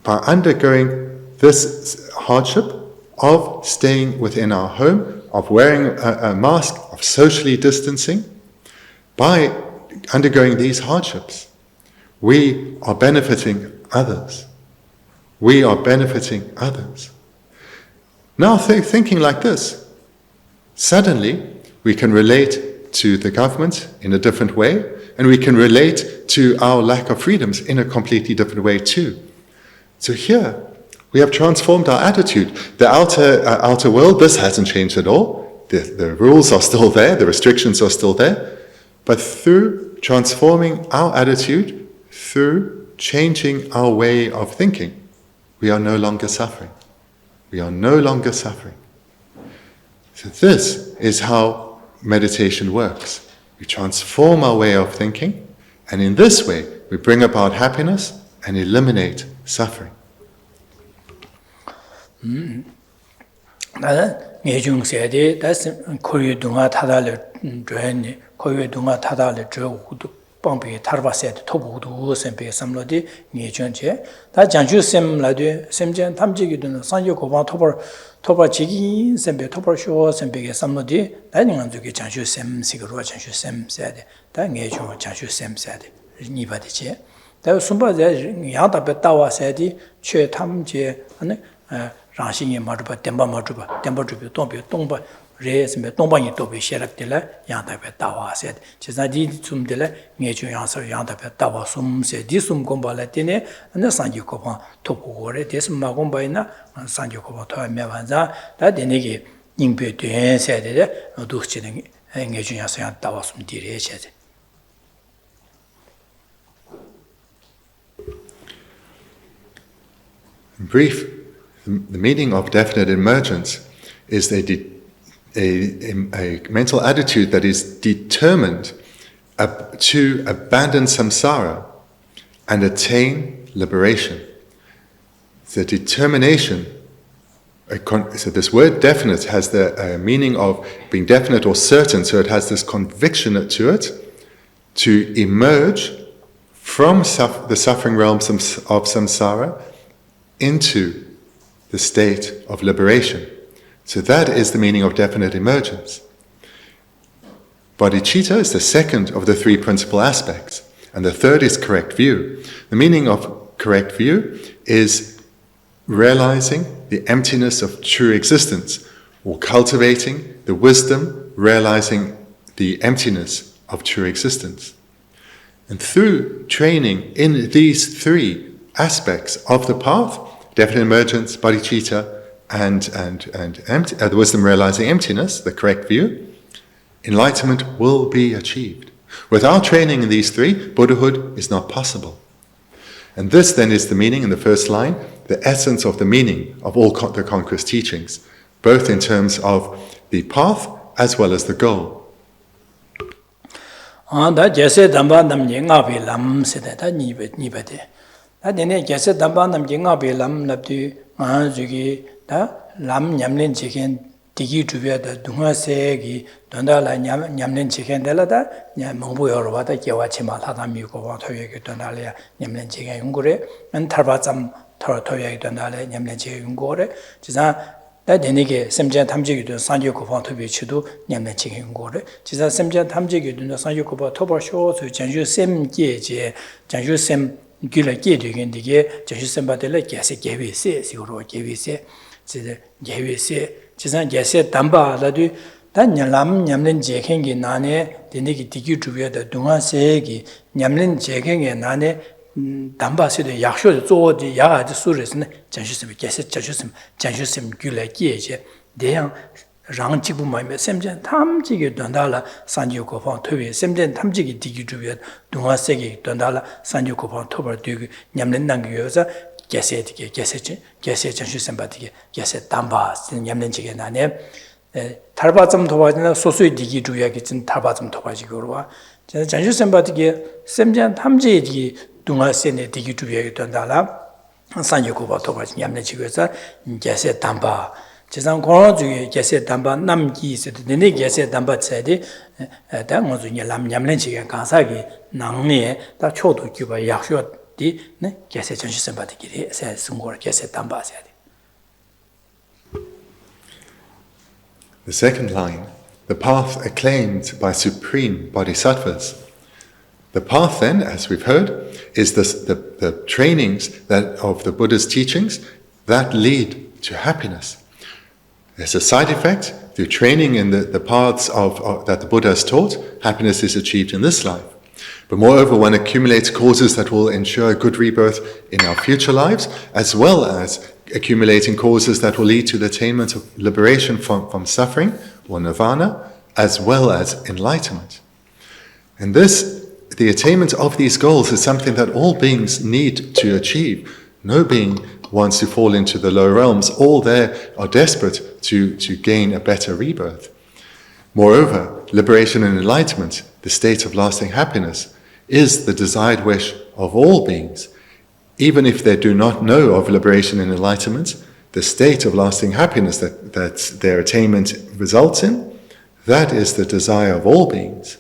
by undergoing this hardship of staying within our home, of wearing a mask, of socially distancing, by undergoing these hardships, we are benefiting others. We are benefiting others. Now thinking like this, suddenly we can relate to the government in a different way, and we can relate to our lack of freedoms in a completely different way too. So here, we have transformed our attitude. The outer world, this hasn't changed at all. The rules are still there, the restrictions are still there. But through transforming our attitude, through changing our way of thinking, we are no longer suffering. We are no longer suffering. So this is how meditation works. We transform our way of thinking, and in this way, we bring about happiness and eliminate suffering. 나는 예중세대 다스 코리아 동아 타달을 줘니 코리아 동아 타달을 줘고도 방비 타르바세도 토부도 셈베 삼로디 예중제 다 장주셈라데 셈전 탐지기도는 산요고방 토바 지기 셈베 토버쇼 셈베게 삼로디 다닝한 저게 장주셈식으로 장주셈세데 다 예중 장주셈세데 니바디제 다 숨바제 야다베 따와세디 최 탐제 아니 rāshīngi mārūpa, tenpa mārūpa, tenpa rūpi, tōmpi, tōngpa, rēsime, tōngpa tōpi shērabdila, yāntabhaya tāwā sēdi. Chizā dī tsumdila, ngē chū yānsar yāntabhaya tāwā sum sēdi. Dī sum gōmba la tēne, nā sāngi kōpāng tōpu gōre, dēsim mā gōmba ina, sāngi kōpāng tōwa mē wānzā, dā tēne kī yīngpē tuyēn sēdi dā, dūkchī ngē chū yānsar yāntabhaya tāwā sum dī rē sēdi. In brief, the meaning of definite emergence is a mental attitude that is determined to abandon samsara and attain liberation. The determination, so this word definite has the meaning of being definite or certain, so it has this conviction to it, to emerge from the suffering realms of samsara into the state of liberation. So that is the meaning of definite emergence. Bodhicitta is the second of the three principal aspects, and the third is correct view. The meaning of correct view is realizing the emptiness of true existence, or cultivating the wisdom, realizing the emptiness of true existence. And through training in these three aspects of the path, definite emergence, bodhicitta, and the wisdom realizing emptiness, the correct view, enlightenment will be achieved. Without training in these three, Buddhahood is not possible. And this then is the meaning in the first line, the essence of the meaning of all the conquest teachings, both in terms of the path as well as the goal. Da Geshe Thubten Rabten ngabe lam sede da nibade. Da dene Geshe Thubten Rabten ngabe lam labdu nga jugi da lam nyamlen chigen digi jubya da dunga segi donda la nyamlen chigen dela da mongbu yorwa da gewa chima thada mi ko wa thoye ge donda la nyamlen chigen yungure an tharba cham thoye ge donda la nyamlen chigen yungure 지사 다 되네게 semja 탐지기도 산조 고파 토비 치도 냠내 지긴 거래 지사 semja 탐지기도 산조 고파 토버 쇼서 전주 셈게제 전주 셈 길게 되긴 되게 전주 셈 받을래 계세 개위세 시고로 개위세 지제 개위세 지사 계세 담바라도 단냠람 냠는 제행기 나네 되네게 디기 주변에 동아세기 냠는 제행에 나네 담바스의 약쇼 조어지 야가지 수르스네 전시스미 계세 전시스미 귤레기에제 대양 랑지부마이메 셈전 탐지게 된다라 산지고방 토비 셈전 탐지기 디기주변 동아세기 된다라 산지고방 토버 되게 냠는 남기여서 계세디게 계세 전시스바디게 계세 담바 냠는지게 나네 탈바점 도와지나 소수의 디기주야기 진 탈바점 도와지고로와 전시스바디게 셈전 탐지기 동아세네 디기 주변에 된다라 산유고바 도바지 냠내 지구에서 계세 담바 지상 고로 중에 계세 담바 남기 있어도 내내 계세 담바 차디 당어 중에 냠내 지가 가사기 낭내 다 초도 규바 약쇼디 네 계세 전시선 받기리 세 승고를 계세 담바 해야지. The second line, the path acclaimed by supreme bodhisattvas. The path then, as we've heard, is the trainings that of the Buddha's teachings that lead to happiness. There's a side effect through training in the paths that the Buddha has taught, happiness is achieved in this life. But moreover, one accumulates causes that will ensure good rebirth in our future lives, as well as accumulating causes that will lead to the attainment of liberation from suffering, or nirvana, as well as enlightenment. And the attainment of these goals is something that all beings need to achieve. No being wants to fall into the lower realms. All there are desperate to gain a better rebirth. Moreover, liberation and enlightenment, the state of lasting happiness, is the desired wish of all beings. Even if they do not know of liberation and enlightenment, the state of lasting happiness that their attainment results in, that is the desire of all beings.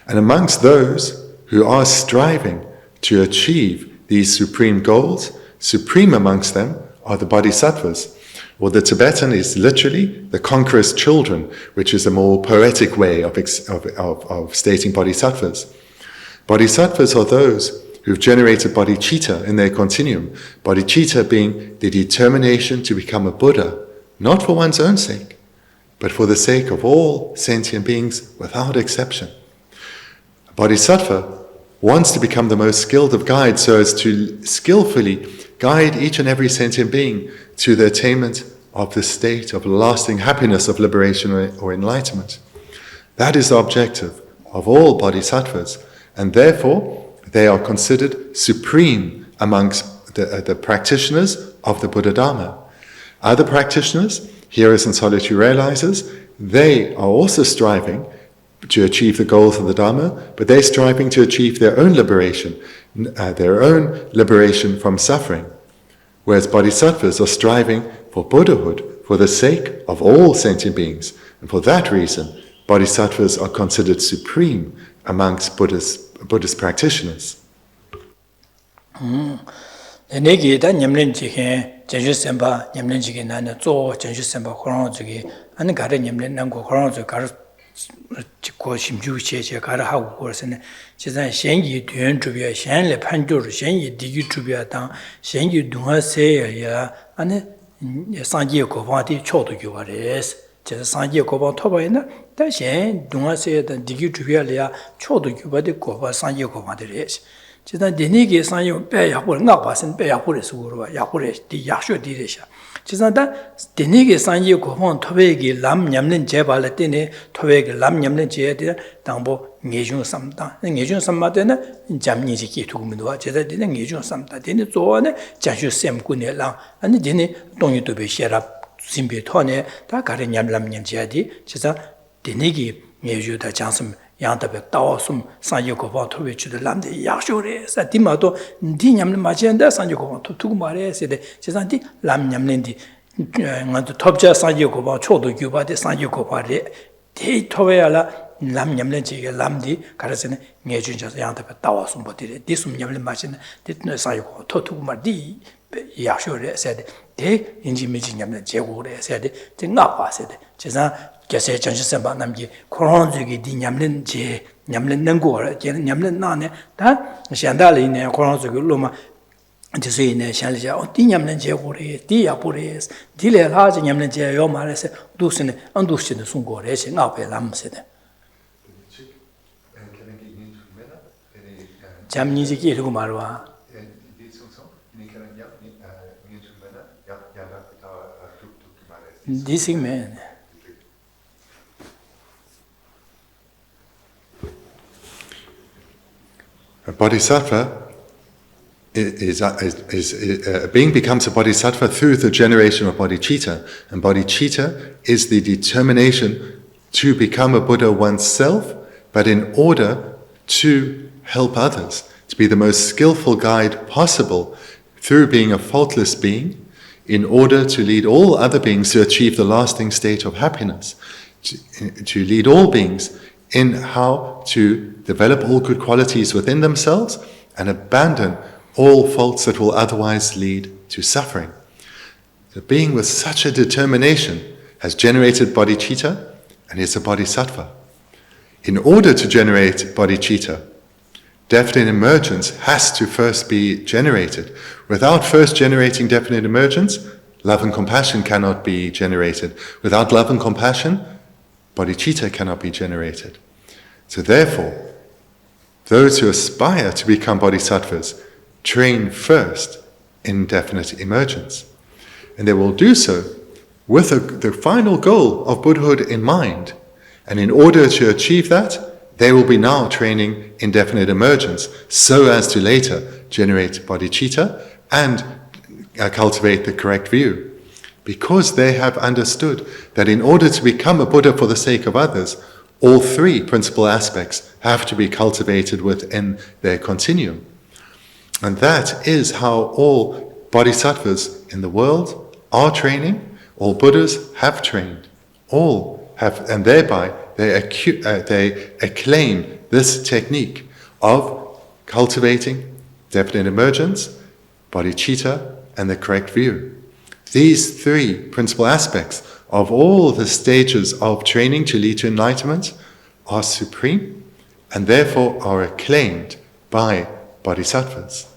And amongst those who are striving to achieve these supreme goals, supreme amongst them are the bodhisattvas. Well, the Tibetan is literally the conqueror's children, which is a more poetic way of stating bodhisattvas. Bodhisattvas are those who've generated bodhicitta in their continuum, bodhicitta being the determination to become a Buddha, not for one's own sake, but for the sake of all sentient beings without exception. Bodhisattva wants to become the most skilled of guides so as to skillfully guide each and every sentient being to the attainment of the state of lasting happiness, of liberation or enlightenment. That is the objective of all bodhisattvas, and therefore they are considered supreme amongst the practitioners of the Buddha Dharma. Other practitioners, hearers and solitary realizers, they are also striving to achieve the goals of the Dharma, but they're striving to achieve their own liberation from suffering. Whereas bodhisattvas are striving for Buddhahood for the sake of all sentient beings. And for that reason, bodhisattvas are considered supreme amongst Buddhist practitioners. 고 심주체체 가라 하고 그래서는 지난 현기 뒤엔 주비야 현래 판조로 현기 디기 주비야 당 현기 동화세야 아니 상계 고방이 초도 교바레스 제 상계 고방 토바이나 다시 동아세다 디기 주변이야 초도 교바데 고바 상계 고방들이스 지난 데니게 상계 빼야고 나바선 빼야고레스 고르바 야고레 디 야쇼디레샤 지난다 데니게 상계 고방 토베기 람 냠는 제발레 때네 토베기 람 냠는 제데 당보 녜중 삼다 녜중 삼마데는 잠니지기 두고문도와 제자들은 녜중 삼다 데니 조안에 자슈 셈군에랑 아니 데니 동유도 베시라 심비 토네 다 가르 냠람 냠지야디 지자 데니기 녜주다 장슴 양답에 따왔음 상여고바 토베치도 람데 약쇼레 사티마도 디 냠는 마지한다 상여고바 두고 말해세데 지자디 람 냠는디 ngāntu topja sāngyō kōpa chōdō gyōpa de sāngyō kōpa re te tōwaya la lam nyamlen chīga lam di karasene ngē chūnchā yāntabā tāwā sūmbo di re di sūm nyamlen māchina di sāngyō kōpa tō tūkumā di yākshō re sēde de inji mīchī nyamlen chēgō re sēde di ngā pā sēde chēsā gyāsē chanshī sēmbā namgi kōrāndzō ki di nyamlen chē nyamlen nāngō re nyamlen nāne tā shiandā li nē kōrāndzō ki lōma 지수이네 샬리자 어디냐면 제고래 디야고래스 딜레라지 냐면 제요 말해서 두스네 안두스네 송고래시 나베 람세데 잠니지기 이러고 말와 디싱맨 A bodhisattva a being becomes a bodhisattva through the generation of bodhicitta, and bodhicitta is the determination to become a Buddha oneself, but in order to help others, to be the most skillful guide possible through being a faultless being, in order to lead all other beings to achieve the lasting state of happiness, to lead all beings in how to develop all good qualities within themselves and abandon all faults that will otherwise lead to suffering. The being with such a determination has generated bodhicitta and is a bodhisattva. In order to generate bodhicitta, definite emergence has to first be generated. Without first generating definite emergence, love and compassion cannot be generated. Without love and compassion, bodhicitta cannot be generated. So therefore, those who aspire to become bodhisattvas train first in definite emergence. And they will do so with the final goal of Buddhahood in mind. And in order to achieve that, they will be now training in definite emergence so as to later generate bodhicitta and cultivate the correct view. Because they have understood that in order to become a Buddha for the sake of others, all three principal aspects have to be cultivated within their continuum. And that is how all bodhisattvas in the world are training, all Buddhas have trained, all have, and thereby they acclaim this technique of cultivating definite emergence, bodhicitta, and the correct view. These three principal aspects of all the stages of training to lead to enlightenment are supreme and therefore are acclaimed by bodhisattvas.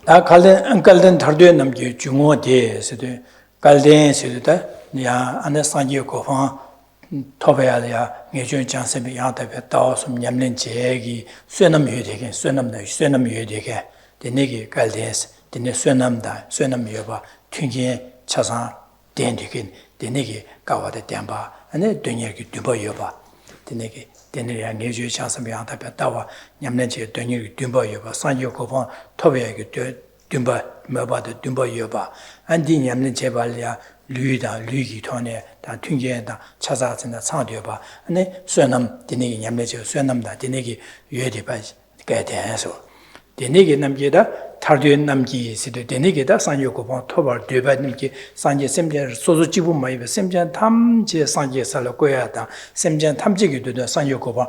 다 갈den tardu에 남기 중앙에 세대 갈den 세대다 야 안에 상기고 거 토베야야 예전 장세비 야답에 따서 냠는 제기 쇠남이 되게 쇠남이 되게 되게 갈데스 되네 쇠남다 쇠남이여봐 튕게 차상 된되긴 되게 가와데 댐바 안에 되게 뒤버여봐 되게 되네야 예전 장세비 야답에 따와 냠는 제 되게 뒤버여봐 상기고 거 토베야게 듬바 뭐바도 듬바여봐 안디 냠는 제발이야 류기 토네 다 튕게다 찾아진다 상되어봐 안에 쇠남 되네 냠내죠 쇠남다 되네 유에디바 개대해서 되네 남게다 탈뒤 남기 시도 되네게다 상요고 토벌 되바님께 상제 셈제 소소 지부 마이베 셈제 탐제 상제 살로 거야다 셈제 탐제기도 상요고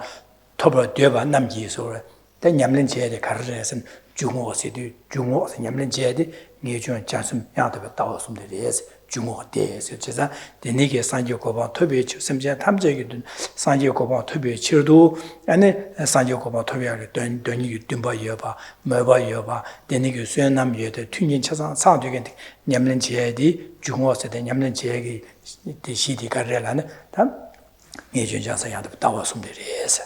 토벌 되바 남기서 대 냠는 제에 가르에선 중어세도 중어세 냠는 제에 니준 자슴 야도 따왔음들이 중고 대에서 제가 데니게 산지 고방 토비 심지어 탐적이 산지 고방 토비 치르도 안에 산지 고방 토비를 돈이 듬바 여봐 뭐봐 여봐 데니게 수연남 여대 튕긴 차상 상되게 냠는 지에디 중고세대 냠는 지에기 시디 가르라는 담 예전자서 야도 따왔음들이에서.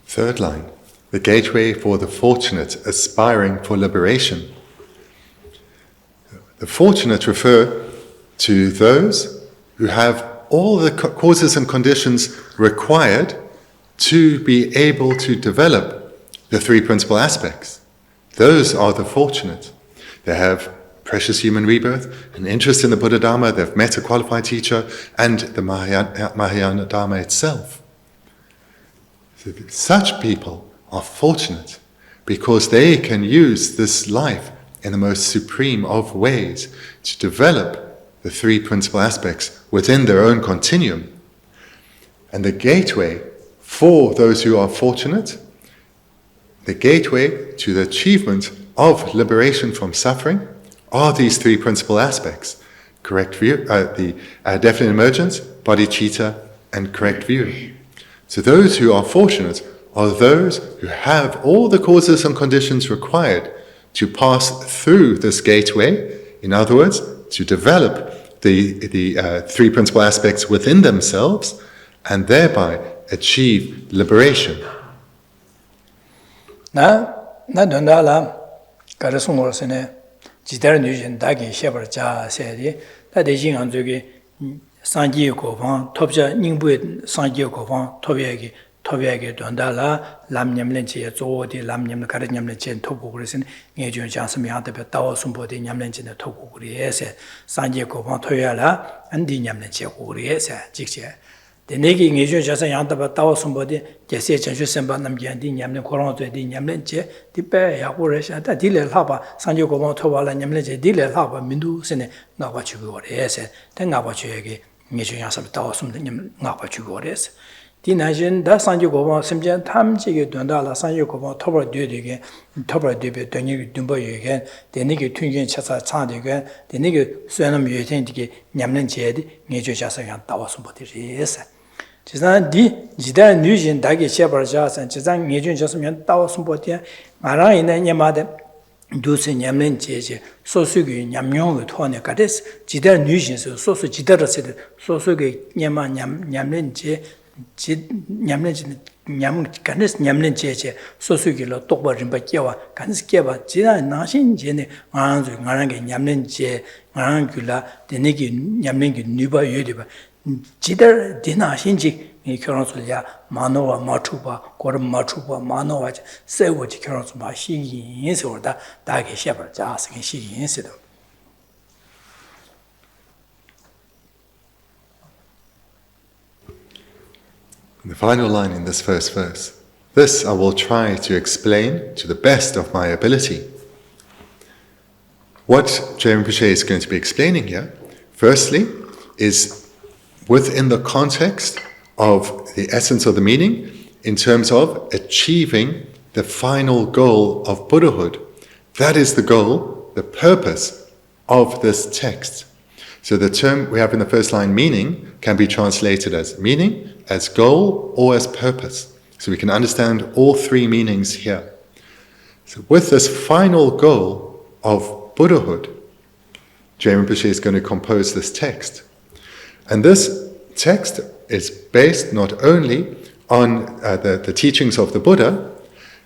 Third line, the gateway for the fortunate aspiring for liberation. The fortunate refer to those who have all the causes and conditions required to be able to develop the three principal aspects. Those are the fortunate. They have precious human rebirth, an interest in the Buddha Dharma, they've met a qualified teacher, and the Mahayana Dharma itself. So such people are fortunate because they can use this life in the most supreme of ways to develop the three principal aspects within their own continuum. And the gateway for those who are fortunate, the gateway to the achievement of liberation from suffering, are these three principal aspects: correct view, the definite emergence, bodhicitta, and correct view. So those who are fortunate are those who have all the causes and conditions required to pass through this gateway, in other words, to develop the three principal aspects within themselves, and thereby achieve liberation. Na dondala karasungorosene jidar nujin dagi shebar cha sedi da dejin anzogi sanji gobang topja ningbu sanji gobang tobyagi dondala lamnyamlen che zodi lamnyam karanyamlen chen tobu 그래서 ngejon jansmi hada be dawa sumbodi nyamlen chen tobu 그래서 sanji gobang toyala andi nyamlen che 그래서 직제 데네기 ngejon jasa yanda ba dawa sumbodi geshe chenshu semba namgyandi nyamlen koronzo di nyamlen che dipe yagoresha da dile laba sanji gobang tobala nyamlen che dile laba mindu sene ngaba chugo 그래서 된 ngaba chuegi ngejon jasa dawa sumbodi ngaba chugo 그래서 디나진 다 산지 고바 심지어 탐지게 된다라 산지 고바 토벌 뒤되게 토벌 뒤에 되니 듬버예게 되니게 튕긴 차사 차되게 되니게 수행은 유행되게 냠는 제디 내조자서 양 따와서 버리리스 지산 디 지다 뉴진 다게 셔버자선 지상 내조자서면 따와서 버디 마랑 있는 냐마데 두세 냠는 제제 소수기 냠용의 토네 가데스 지다 뉴진서 소수 지다르세 소수기 냐마 냠는 제 냠 간스 냠는 제제 소수기로 똑바림바 깨와 간스 깨봐 지나 나신제네 안주 나랑게 냠는 제 나랑귤라 데네기 냠는 게 누바 유디바 지들 디나신지 이 결혼술야 마노와 마투바 고름 마투바 마노와 세워지 결혼술 마시인서다 다게 셔버 자스게 시인서도 The final line in this first verse. This I will try to explain to the best of my ability. What Rinpoche is going to be explaining here, firstly, is within the context of the essence of the meaning in terms of achieving the final goal of Buddhahood. That is the goal, the purpose of this text. So the term we have in the first line, meaning, can be translated as meaning, as goal, or as purpose. So we can understand all three meanings here. So with this final goal of Buddhahood, Rinpoche is going to compose this text. And this text is based not only on the teachings of the Buddha,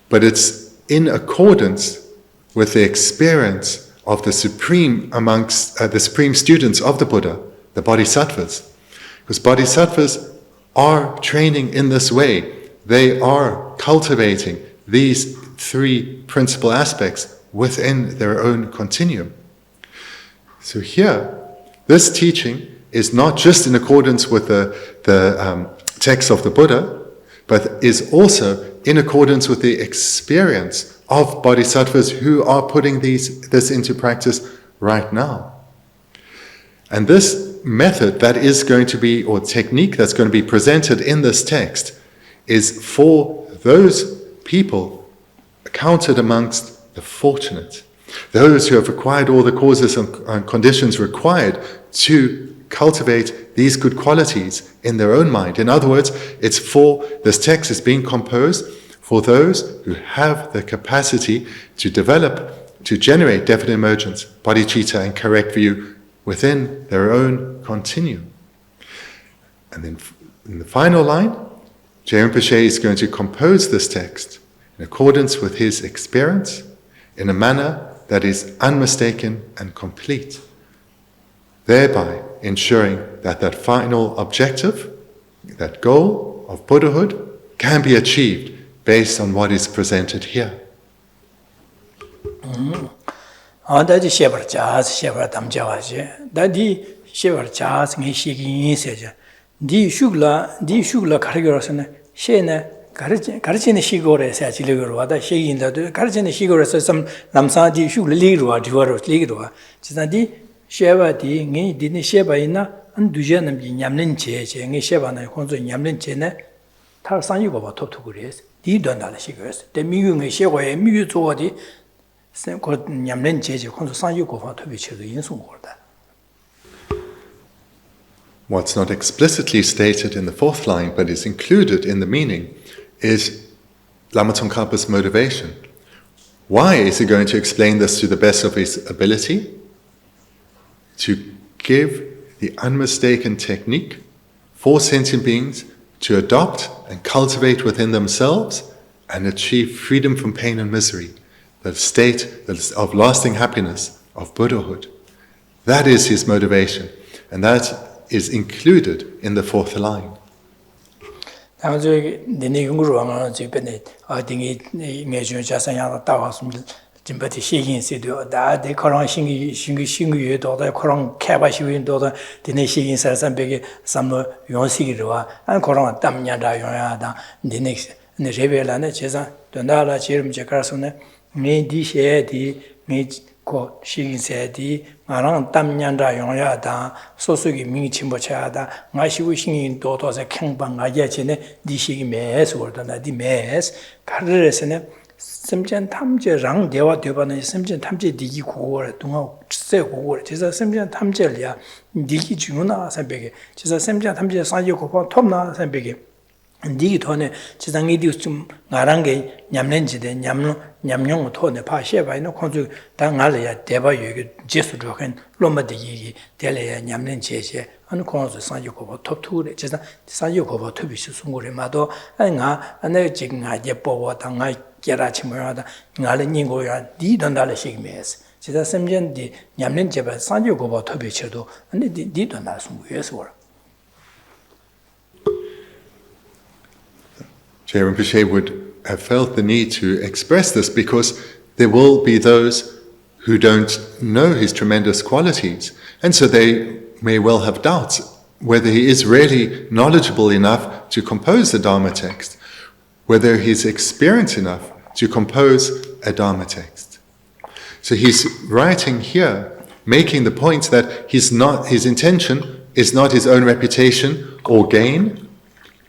but it's in accordance with the experience of the supreme amongst the supreme students of the Buddha, the Bodhisattvas. Because Bodhisattvas are training in this way. They are cultivating these three principal aspects within their own continuum. So here, this teaching is not just in accordance with the text of the Buddha, but is also in accordance with the experience of bodhisattvas who are putting this into practice right now. And this method that is going to be, or technique that's going to be presented in this text, is for those people counted amongst the fortunate. Those who have acquired all the causes and conditions required to cultivate these good qualities in their own mind. In other words, this text is being composed for those who have the capacity to generate definite emergence, bodhicitta, and correct view within their own continuum. And then in the final line, Geshe Rinpoche is going to compose this text in accordance with his experience in a manner that is unmistaken and complete, thereby ensuring that final objective, that goal of Buddhahood, can be achieved based on what is presented here. 다지 셰버 자스 셰버 담자와지 다디 셰버 자스 니 시기 인세자 디 슈글라 가르겨서네 셰네 가르치는 시고래서 지르고 와다 시기인다도 가르치는 시고래서 좀 남사디 슈글리로 디워로 리기로 지나디 셰바디 니 디니 셰바이나 안 두제는 냠는 제제 니 셰바나 혼조 냠는 제네 탈 상유고 봐 톱톱 그래서 디 돈달 시고래서 데 미유의 셰고에 미유 조어디 냠는 제제 혼조 상유고 봐 톱이 쳐도 인송고다. What's not explicitly stated in the fourth line, but is included in the meaning, is Lama Tsongkhapa's motivation. Why is he going to explain this to the best of his ability? To give the unmistaken technique for sentient beings to adopt and cultivate within themselves and achieve freedom from pain and misery, the state of lasting happiness, of Buddhahood. That is his motivation, and that is included in the fourth line. 다음에 내내 연구로는 집에 어디에 매주 자산야 따왔습니다. 진짜티 시인세도 다데 그런 신규도 다 그런 개발시윈도 되네 시인사선 베게 삼로 용식이로와 안 그런 담냐다 용야다 내내 레벨라네 제사 돈다라 지름 제가서네 메디셰디 메고 시인세디 마랑 담냐다 용야다 소수기 미침보차다 마시고 신인도 도서 캥방하게 지네 디시기 매스 월다나 디매스 가르레스네 심전 탐제랑 대화 되바는 심전 탐제 디기 고고를 동안 세 고고를 제가 심전 탐제리야 디기 중요나 선배게 제가 심전 탐제 사지 고고 톱나 선배게 디기 돈에 지상이 좀 나랑 게 냠렌지데 냠용 돈에 파시에 바이노 콘주 당알이야 대바 여기 제수로 한 로마디기 대래야 냠렌제제 안 콘주 사지 고고 톱투래 제가 사지 고고 톱이시 송고래 마도 나 안에 지금 아제 보고 당아 게라치모야다 나르닝고야 디던달의 시기메스 제가 sem전디 냠는 제바 산조고바 토비쳐도 근데 디던달 숨고여서 Geshe Rinpoche would have felt the need to express this because there will be those who don't know his tremendous qualities, and so they may well have doubts whether he is really knowledgeable enough to compose the Dharma text, whether he's experienced enough to compose a Dharma text. So he's writing here, making the point that his intention is not his own reputation or gain,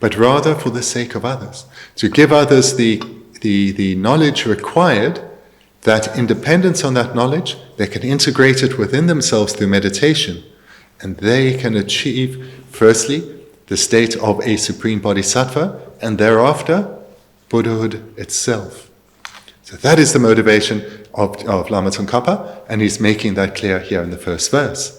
but rather for the sake of others, to give others the knowledge required, that in dependence on that knowledge, they can integrate it within themselves through meditation, and they can achieve, firstly, the state of a supreme bodhisattva, and thereafter, Buddhahood itself. So that is the motivation of Lama Tsongkhapa, and he's making that clear here in the first verse.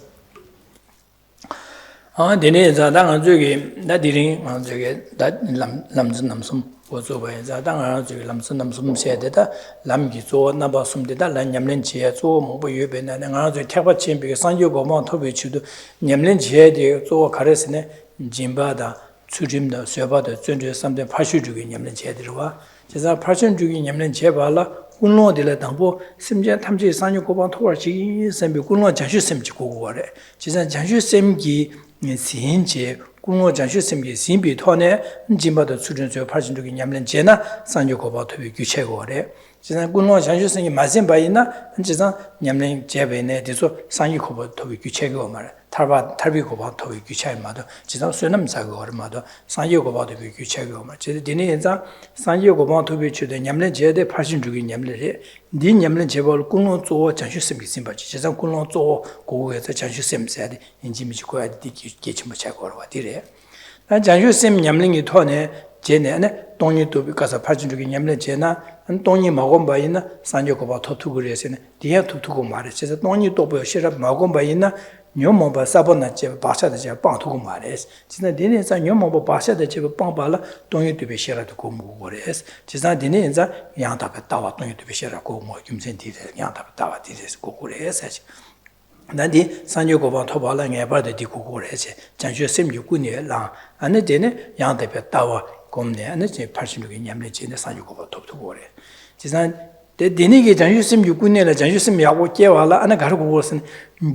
데네 자당 저기 나디링 저기 남진 남숨 보조바에 자당 저기 남진 남숨 세대다 남기 조 나바 숨데다 람냠len 지에 조 뭐부 예배나 내가 저 태바친 비게 산요고만 토비치도 냠len 지에데 조 가르스네 진바다 추짐다 쇠바다 전제 삼대 파슈주기 냠len 지에들와 제가 파슈주기 냠len 제발라 군로들에 당보 심제 탐지 산요고만 토와지 셈비 군로 자슈 셈지 고고래 제가 자슈 셈기 신제 공로 장수심기 신비 토네 진바도 수준조 80쪽이 냠는 제나 산조고바 토비 규체고래 지난 군노 장주선이 맞은 바이나 지상 냠랭 제베네 대소 상이 코버 토비 규체고 말 탈비 코버 토비 규체마도 지상 수남 사고 얼마도 상이 코버도 규체고 말 제 디네자 상이 코버 토비 주데 냠랭 제데 80 주기 냠랭 디 냠랭 제벌 군노 조 장주선 있음 바지 지상 군노 조 고고에서 장주선 세데 인지미지 고야 디기 계치모 차고 얼마 디래 난 장주선 냠랭이 토네 제네네 동이 도비 가서 80 주기 냠랭 제나 동이 먹은 바이나 산조고바 토투그레스네 디야 토투고 말해 제가 동이 도보 싫어 먹은 바이나 녀모바 사본나제 바샤다제 빵투고 말해 진짜 디네자 녀모바 바샤다제 빵발라 동이 도비 싫어도 고모 그래스 진짜 디네자 양답에 따와 동이 도비 싫어 고모 김센디데 양답에 따와 디레스 고고레스 난디 산조고바 토발라 녀바데 디고고레스 장주 셈유군이라 안에 되네 양답에 따와 곰네 안에 86년 냠레지네 산조고바 토투고 그래 지난 데니게 장주심 유군네라 장주심 야고 깨와라 안에 가르고 것은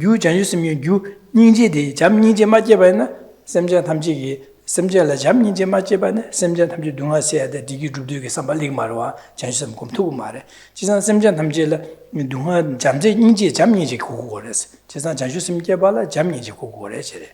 유 장주심 유 닌제데 잠닌제 맞제바나 셈자 탐지기 셈자라 잠닌제 맞제바나 셈자 탐지 둥아세야데 디기 줍두게 삼발릭 말와 장주심 곰투고 말해 지산 셈자 탐지라 둥아 잠제 닌제 잠닌제 고고 그랬어 지산 장주심 깨발라 잠닌제 고고 그랬지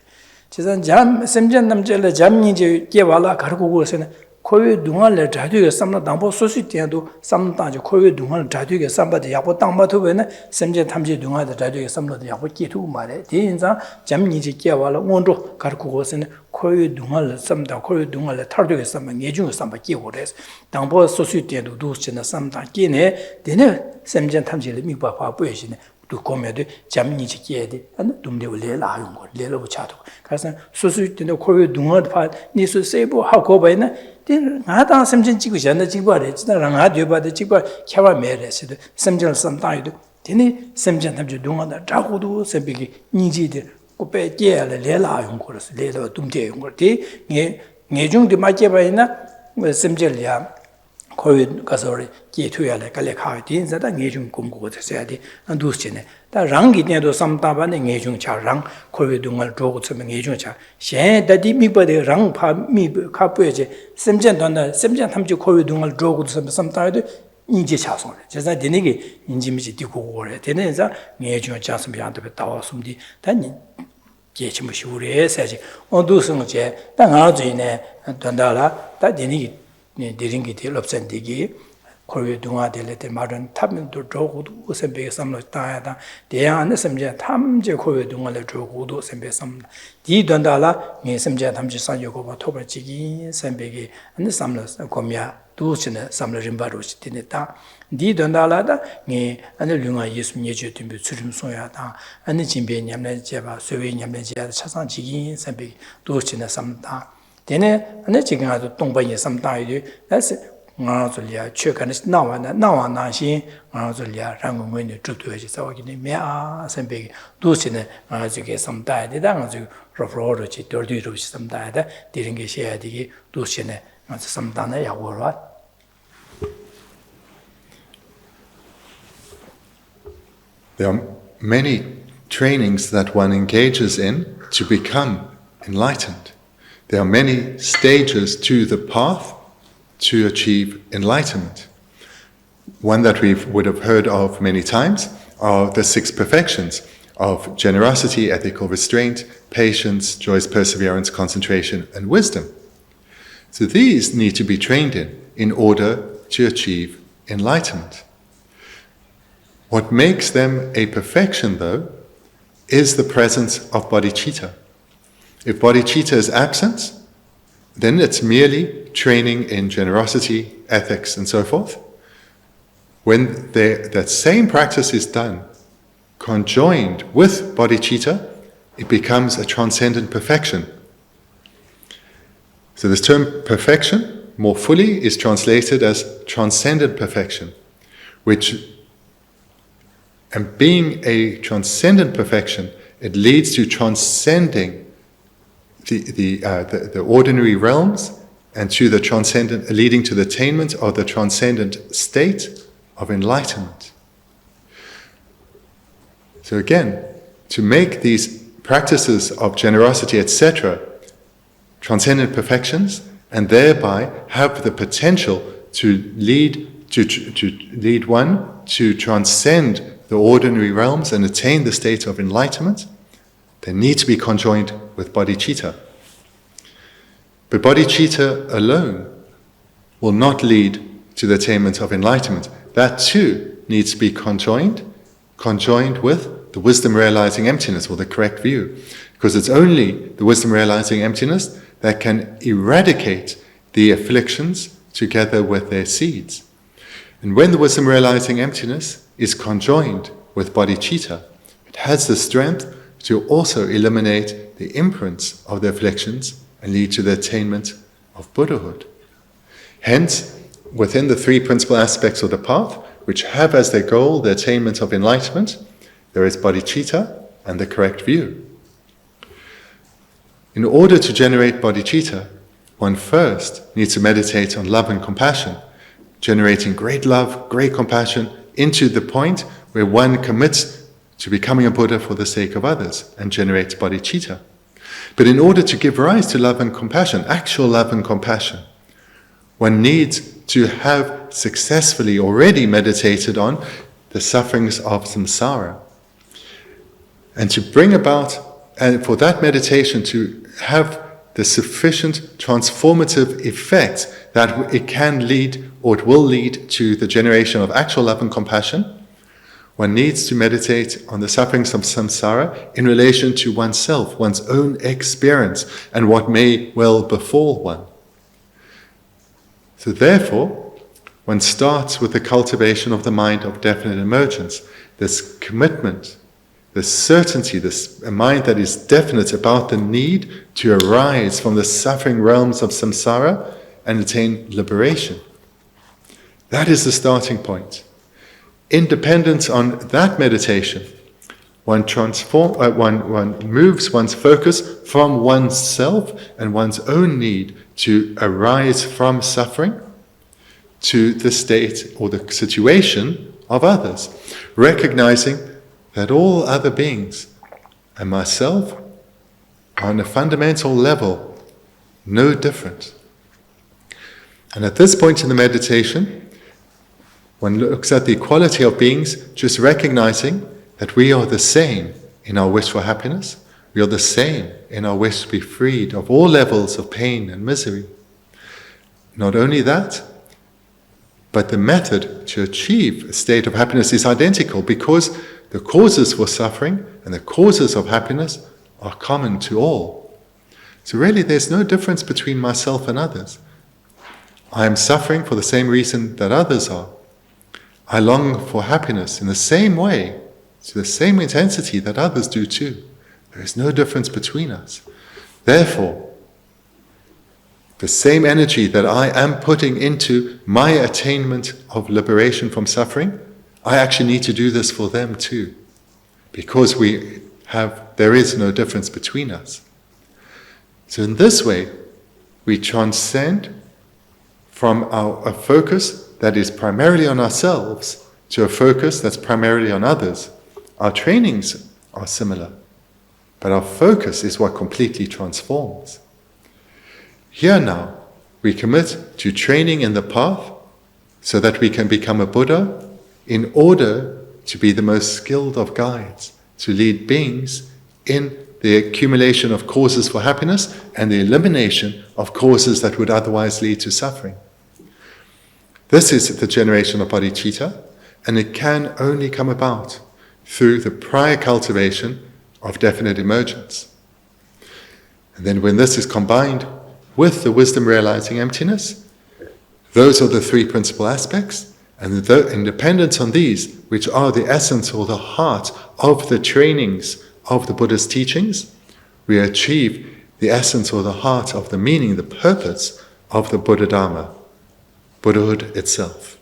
지산 잠 셈자 탐지라 잠닌제 깨와라 가르고 것은 코위 둥알레 자두게 삼나 당보 소수 때도 삼다지 코위 둥알 자두게 삼바데 야보 당바토베네 셈제 탐지 둥알데 자두게 삼로데 야보 끼투 말에 대인자 잠니지 깨와라 원조 가르고 것은 코위 둥알 삼다 코위 둥알레 타르게 삼바 예중 삼바 끼고레스 당보 소수 때도 두스나 삼다 끼네 되네 셈제 탐지를 미바파 보이시네 또 고메도 잠니지 깨데 안 둠데올레 라용 거 레로 차도 그래서 소수 때도 코위 둥알 파 니수 세보 하고 바이네 나다 셈진 찍고 전에 찍고래 지나랑 아디바데 찍고 캬와 메레스도 셈진 삼다이도 되니 셈진 탐주 동안다 자고도 셈비기 니지데 고페 깨알 레라 용거스 레로 둠데 용거티 녜중디 마케바이나 셈젤이야 거기 가서 기투야래 갈래 가디 인자다 녜중 공고가 됐어야지 안 두스네 다 랑기네도 삼다반에 녜중 차랑 거기 동안 조고 처면 녜중 차 셰다디 미버데 랑파 미 카프에제 셈전 돈다 셈전 탐지 거기 동안 조고 삼다도 인제 차송 제가 되네게 인지미지 디고 그래 되네자 녜중 차선 비한테 따와 숨디 단니 계치무 시우레 사지 어두스는제 땅아주이네 돈다라 다 되네게 디링기 딜럽선 디기 코르 동아델레테 마른 탑면도 조고도 우선베 삼로 따야다 대안에 섬제 탐제 코르 동아레 조고도 선베 삼 디던달라 네 섬제 탐지 산요고 토벌지기 선베기 안에 삼로 고미야 두스네 삼로 림바로시 디네다 디던달라다 네 안에 류가 예수 예주 dimbe 추림 소야다 안에 진베 냠내 제바 소외 냠내 제야 차상지기 선베기 두스네 삼다 되네 안에 지금 아주 동반이 삼다이도 그래서 나zul이야 최근에 나와나신 나zul이야 랑공원에 주도해서 싸우기는 매아 선배기 도시는 아주게 삼다이다 아주 로프로로지 돌디로 삼다이다 디는 게 해야 되기 도시는 아주 삼다나 야고라 There are many trainings that one engages in to become enlightened. There are many stages to the path to achieve enlightenment. One that we would have heard of many times are the 6 perfections of generosity, ethical restraint, patience, joyous perseverance, concentration, and wisdom. So these need to be trained in order to achieve enlightenment. What makes them a perfection, though, is the presence of bodhicitta. If bodhicitta is absent, then it's merely training in generosity, ethics, and so forth. When that same practice is done, conjoined with bodhicitta, it becomes a transcendent perfection. So this term perfection, more fully, is translated as transcendent perfection, and being a transcendent perfection, it leads to transcending the ordinary realms and to the transcendent, leading to the attainment of the transcendent state of enlightenment. So again, to make these practices of generosity, etc., transcendent perfections, and thereby have the potential to lead lead one to transcend the ordinary realms and attain the state of enlightenment, they need to be conjoined with bodhicitta. But bodhicitta alone will not lead to the attainment of enlightenment. That too needs to be conjoined with the wisdom realizing emptiness, or the correct view. Because it's only the wisdom realizing emptiness that can eradicate the afflictions together with their seeds. And when the wisdom realizing emptiness is conjoined with bodhicitta, it has the strength to also eliminate the imprints of the afflictions and lead to the attainment of Buddhahood. Hence, within the three principal aspects of the path, which have as their goal the attainment of enlightenment, there is bodhicitta and the correct view. In order to generate bodhicitta, one first needs to meditate on love and compassion, generating great love, great compassion, into the point where one commits to becoming a Buddha for the sake of others and generates bodhicitta. But in order to give rise to love and compassion, actual love and compassion, one needs to have successfully already meditated on the sufferings of samsara. And to bring about, and for that meditation to have the sufficient transformative effect that it can lead, or it will lead to the generation of actual love and compassion, one needs to meditate on the sufferings of samsara in relation to oneself, one's own experience, and what may well befall one. So therefore, one starts with the cultivation of the mind of definite emergence, this commitment, this certainty, a mind that is definite about the need to arise from the suffering realms of samsara and attain liberation. That is the starting point. Independent on that meditation, one moves one's focus from oneself and one's own need to arise from suffering to the state or the situation of others, recognizing that all other beings and myself are on a fundamental level no different. And at this point in the meditation, one looks at the equality of beings, just recognizing that we are the same in our wish for happiness. We are the same in our wish to be freed of all levels of pain and misery. Not only that, but the method to achieve a state of happiness is identical, because the causes for suffering and the causes of happiness are common to all. So really there's no difference between myself and others. I am suffering for the same reason that others are. I long for happiness in the same way, to the same intensity that others do too. There is no difference between us. Therefore, the same energy that I am putting into my attainment of liberation from suffering, I actually need to do this for them too. Because there is no difference between us. So in this way, we transcend from a focus that is primarily on ourselves to a focus that's primarily on others. Our trainings are similar, but our focus is what completely transforms. Here now, we commit to training in the path so that we can become a Buddha in order to be the most skilled of guides, to lead beings in the accumulation of causes for happiness and the elimination of causes that would otherwise lead to suffering. This is the generation of bodhicitta, and it can only come about through the prior cultivation of definite emergence. And then when this is combined with the wisdom realizing emptiness, those are the three principal aspects, and in dependence on these, which are the essence or the heart of the trainings of the Buddha's teachings, we achieve the essence or the heart of the meaning, the purpose of the Buddha Dharma, Buddhahood itself.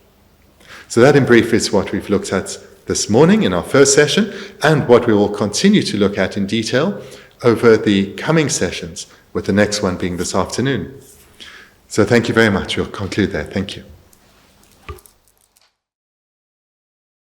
So that in brief is what we've looked at this morning in our first session, and what we will continue to look at in detail over the coming sessions, with the next one being this afternoon. So thank you very much. We'll conclude there. Thank you.